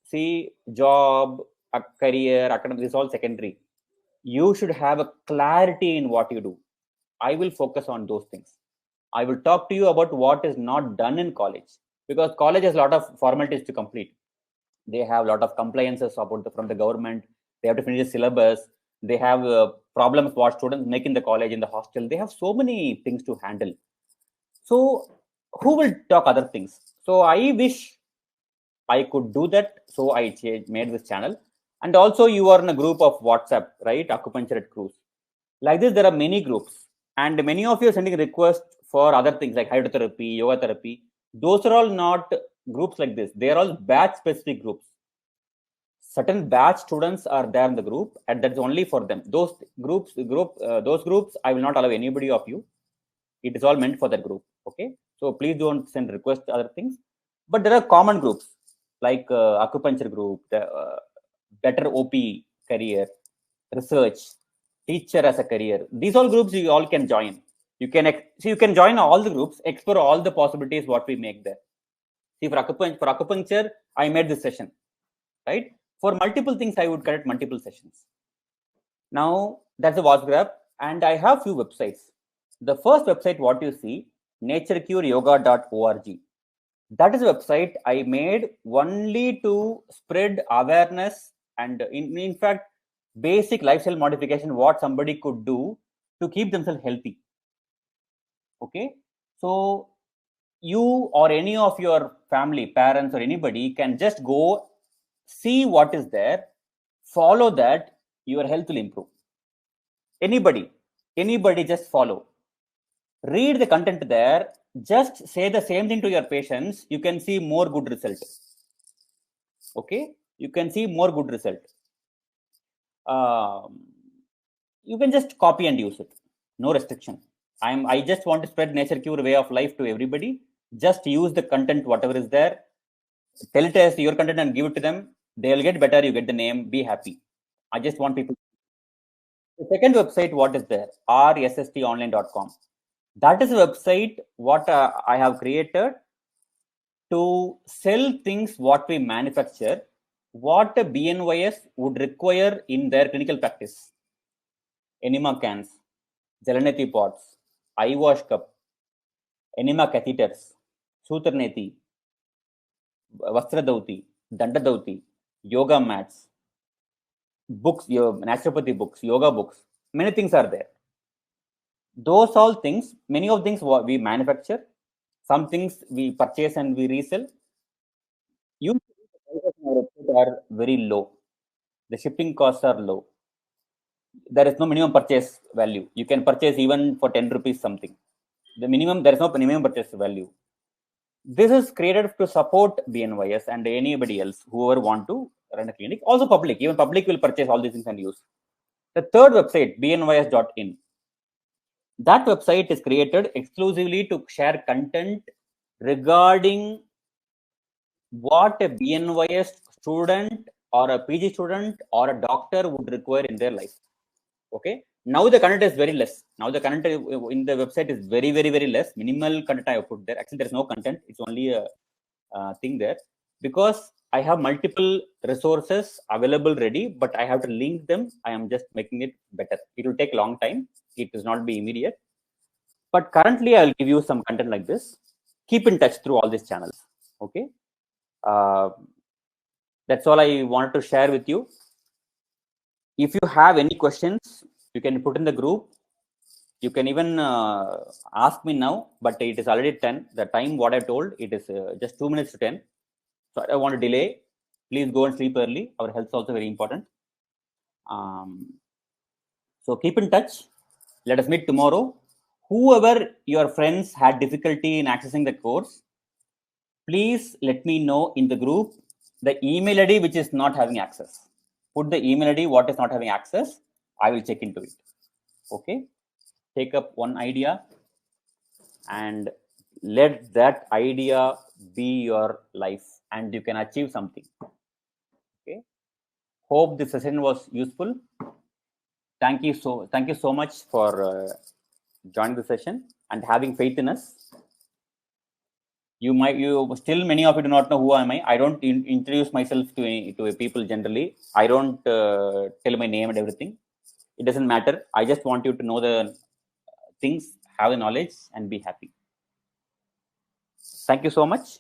See, job, a career, academic, this is all secondary. You should have a clarity in what you do. I will focus on those things. I will talk to you about what is not done in college, because college has a lot of formalities to complete. They have a lot of compliances from the government. They have to finish the syllabus. They have problems what students make in the college, in the hostel. They have so many things to handle. So who will talk other things? So I wish I could do that. So I made this channel. And also you are in a group of WhatsApp, right? Acupuncture at Cruise. Like this, there are many groups. And many of you are sending requests for other things like hydrotherapy, yoga therapy. Those are all not groups like this. They are all batch specific groups. Certain batch students are there in the group, and that's only for them. Those groups, I will not allow anybody of you. It is all meant for that group. Okay, so please don't send requests to other things. But there are common groups like acupuncture group, better OP career, research, teacher as a career. These all groups you all can join. You can join all the groups, explore all the possibilities what we make there. See, for acupuncture, I made this session, right? For multiple things, I would create multiple sessions. Now, that's a WhatsApp, and I have few websites. The first website, what you see, naturecureyoga.org. That is a website I made only to spread awareness and, in fact, basic lifestyle modification, what somebody could do to keep themselves healthy. Okay, so you or any of your family, parents, or anybody can just go see what is there, follow that, your health will improve. Anybody just follow, read the content there, just say the same thing to your patients, you can see more good result. Okay, you can see more good result. You can just copy and use it, no restriction. I just want to spread nature cure way of life to everybody. Just use the content whatever is there, tell it as your content and give it to them. They'll get better, you get the name, be happy. I just want people. The second website, what is there? rsstonline.com. That is a website what I have created to sell things what we manufacture, what a BNYS would require in their clinical practice. Enema cans, Jalaneti pots, eye wash cup, enema catheters, Sutraneti, Vastradauti, Dandadauti, yoga mats, books, your naturopathy books, yoga books, many things are there. Those all things, many of things we manufacture, some things we purchase and we resell. Usually the prices on our website are very low. The shipping costs are low. There is no minimum purchase value. You can purchase even for 10 rupees something. The minimum, there is no minimum purchase value. This is created to support BNYS and anybody else whoever want to run a clinic. Also public, even public will purchase all these things and use. The third website, bnys.in. That website is created exclusively to share content regarding what a BNYS student or a PG student or a doctor would require in their life. Okay, now the content is very less. Now the content in the website is very, very, very less. Minimal content I have put there. Actually, there's no content. It's only a thing there, because I have multiple resources available ready, but I have to link them. I am just making it better. It will take a long time. It does not be immediate. But currently, I'll give you some content like this. Keep in touch through all these channels. Okay. That's all I wanted to share with you. If you have any questions, you can put in the group. You can even ask me now, but it is already 10. The time what I told, it is just 2 minutes to 10. So I don't want to delay. Please go and sleep early. Our health is also very important. So keep in touch. Let us meet tomorrow. Whoever your friends had difficulty in accessing the course, please let me know in the group the email ID which is not having access. Put the email ID what is not having access. I will check into it. Okay. Take up one idea and let that idea be your life, and you can achieve something. Okay. Hope this session was useful. Thank you so much for joining the session and having faith in us. You still, many of you do not know who am I. I don't introduce myself to people generally. I don't tell my name and everything. It doesn't matter. I just want you to know the things, have the knowledge, and be happy. Thank you so much.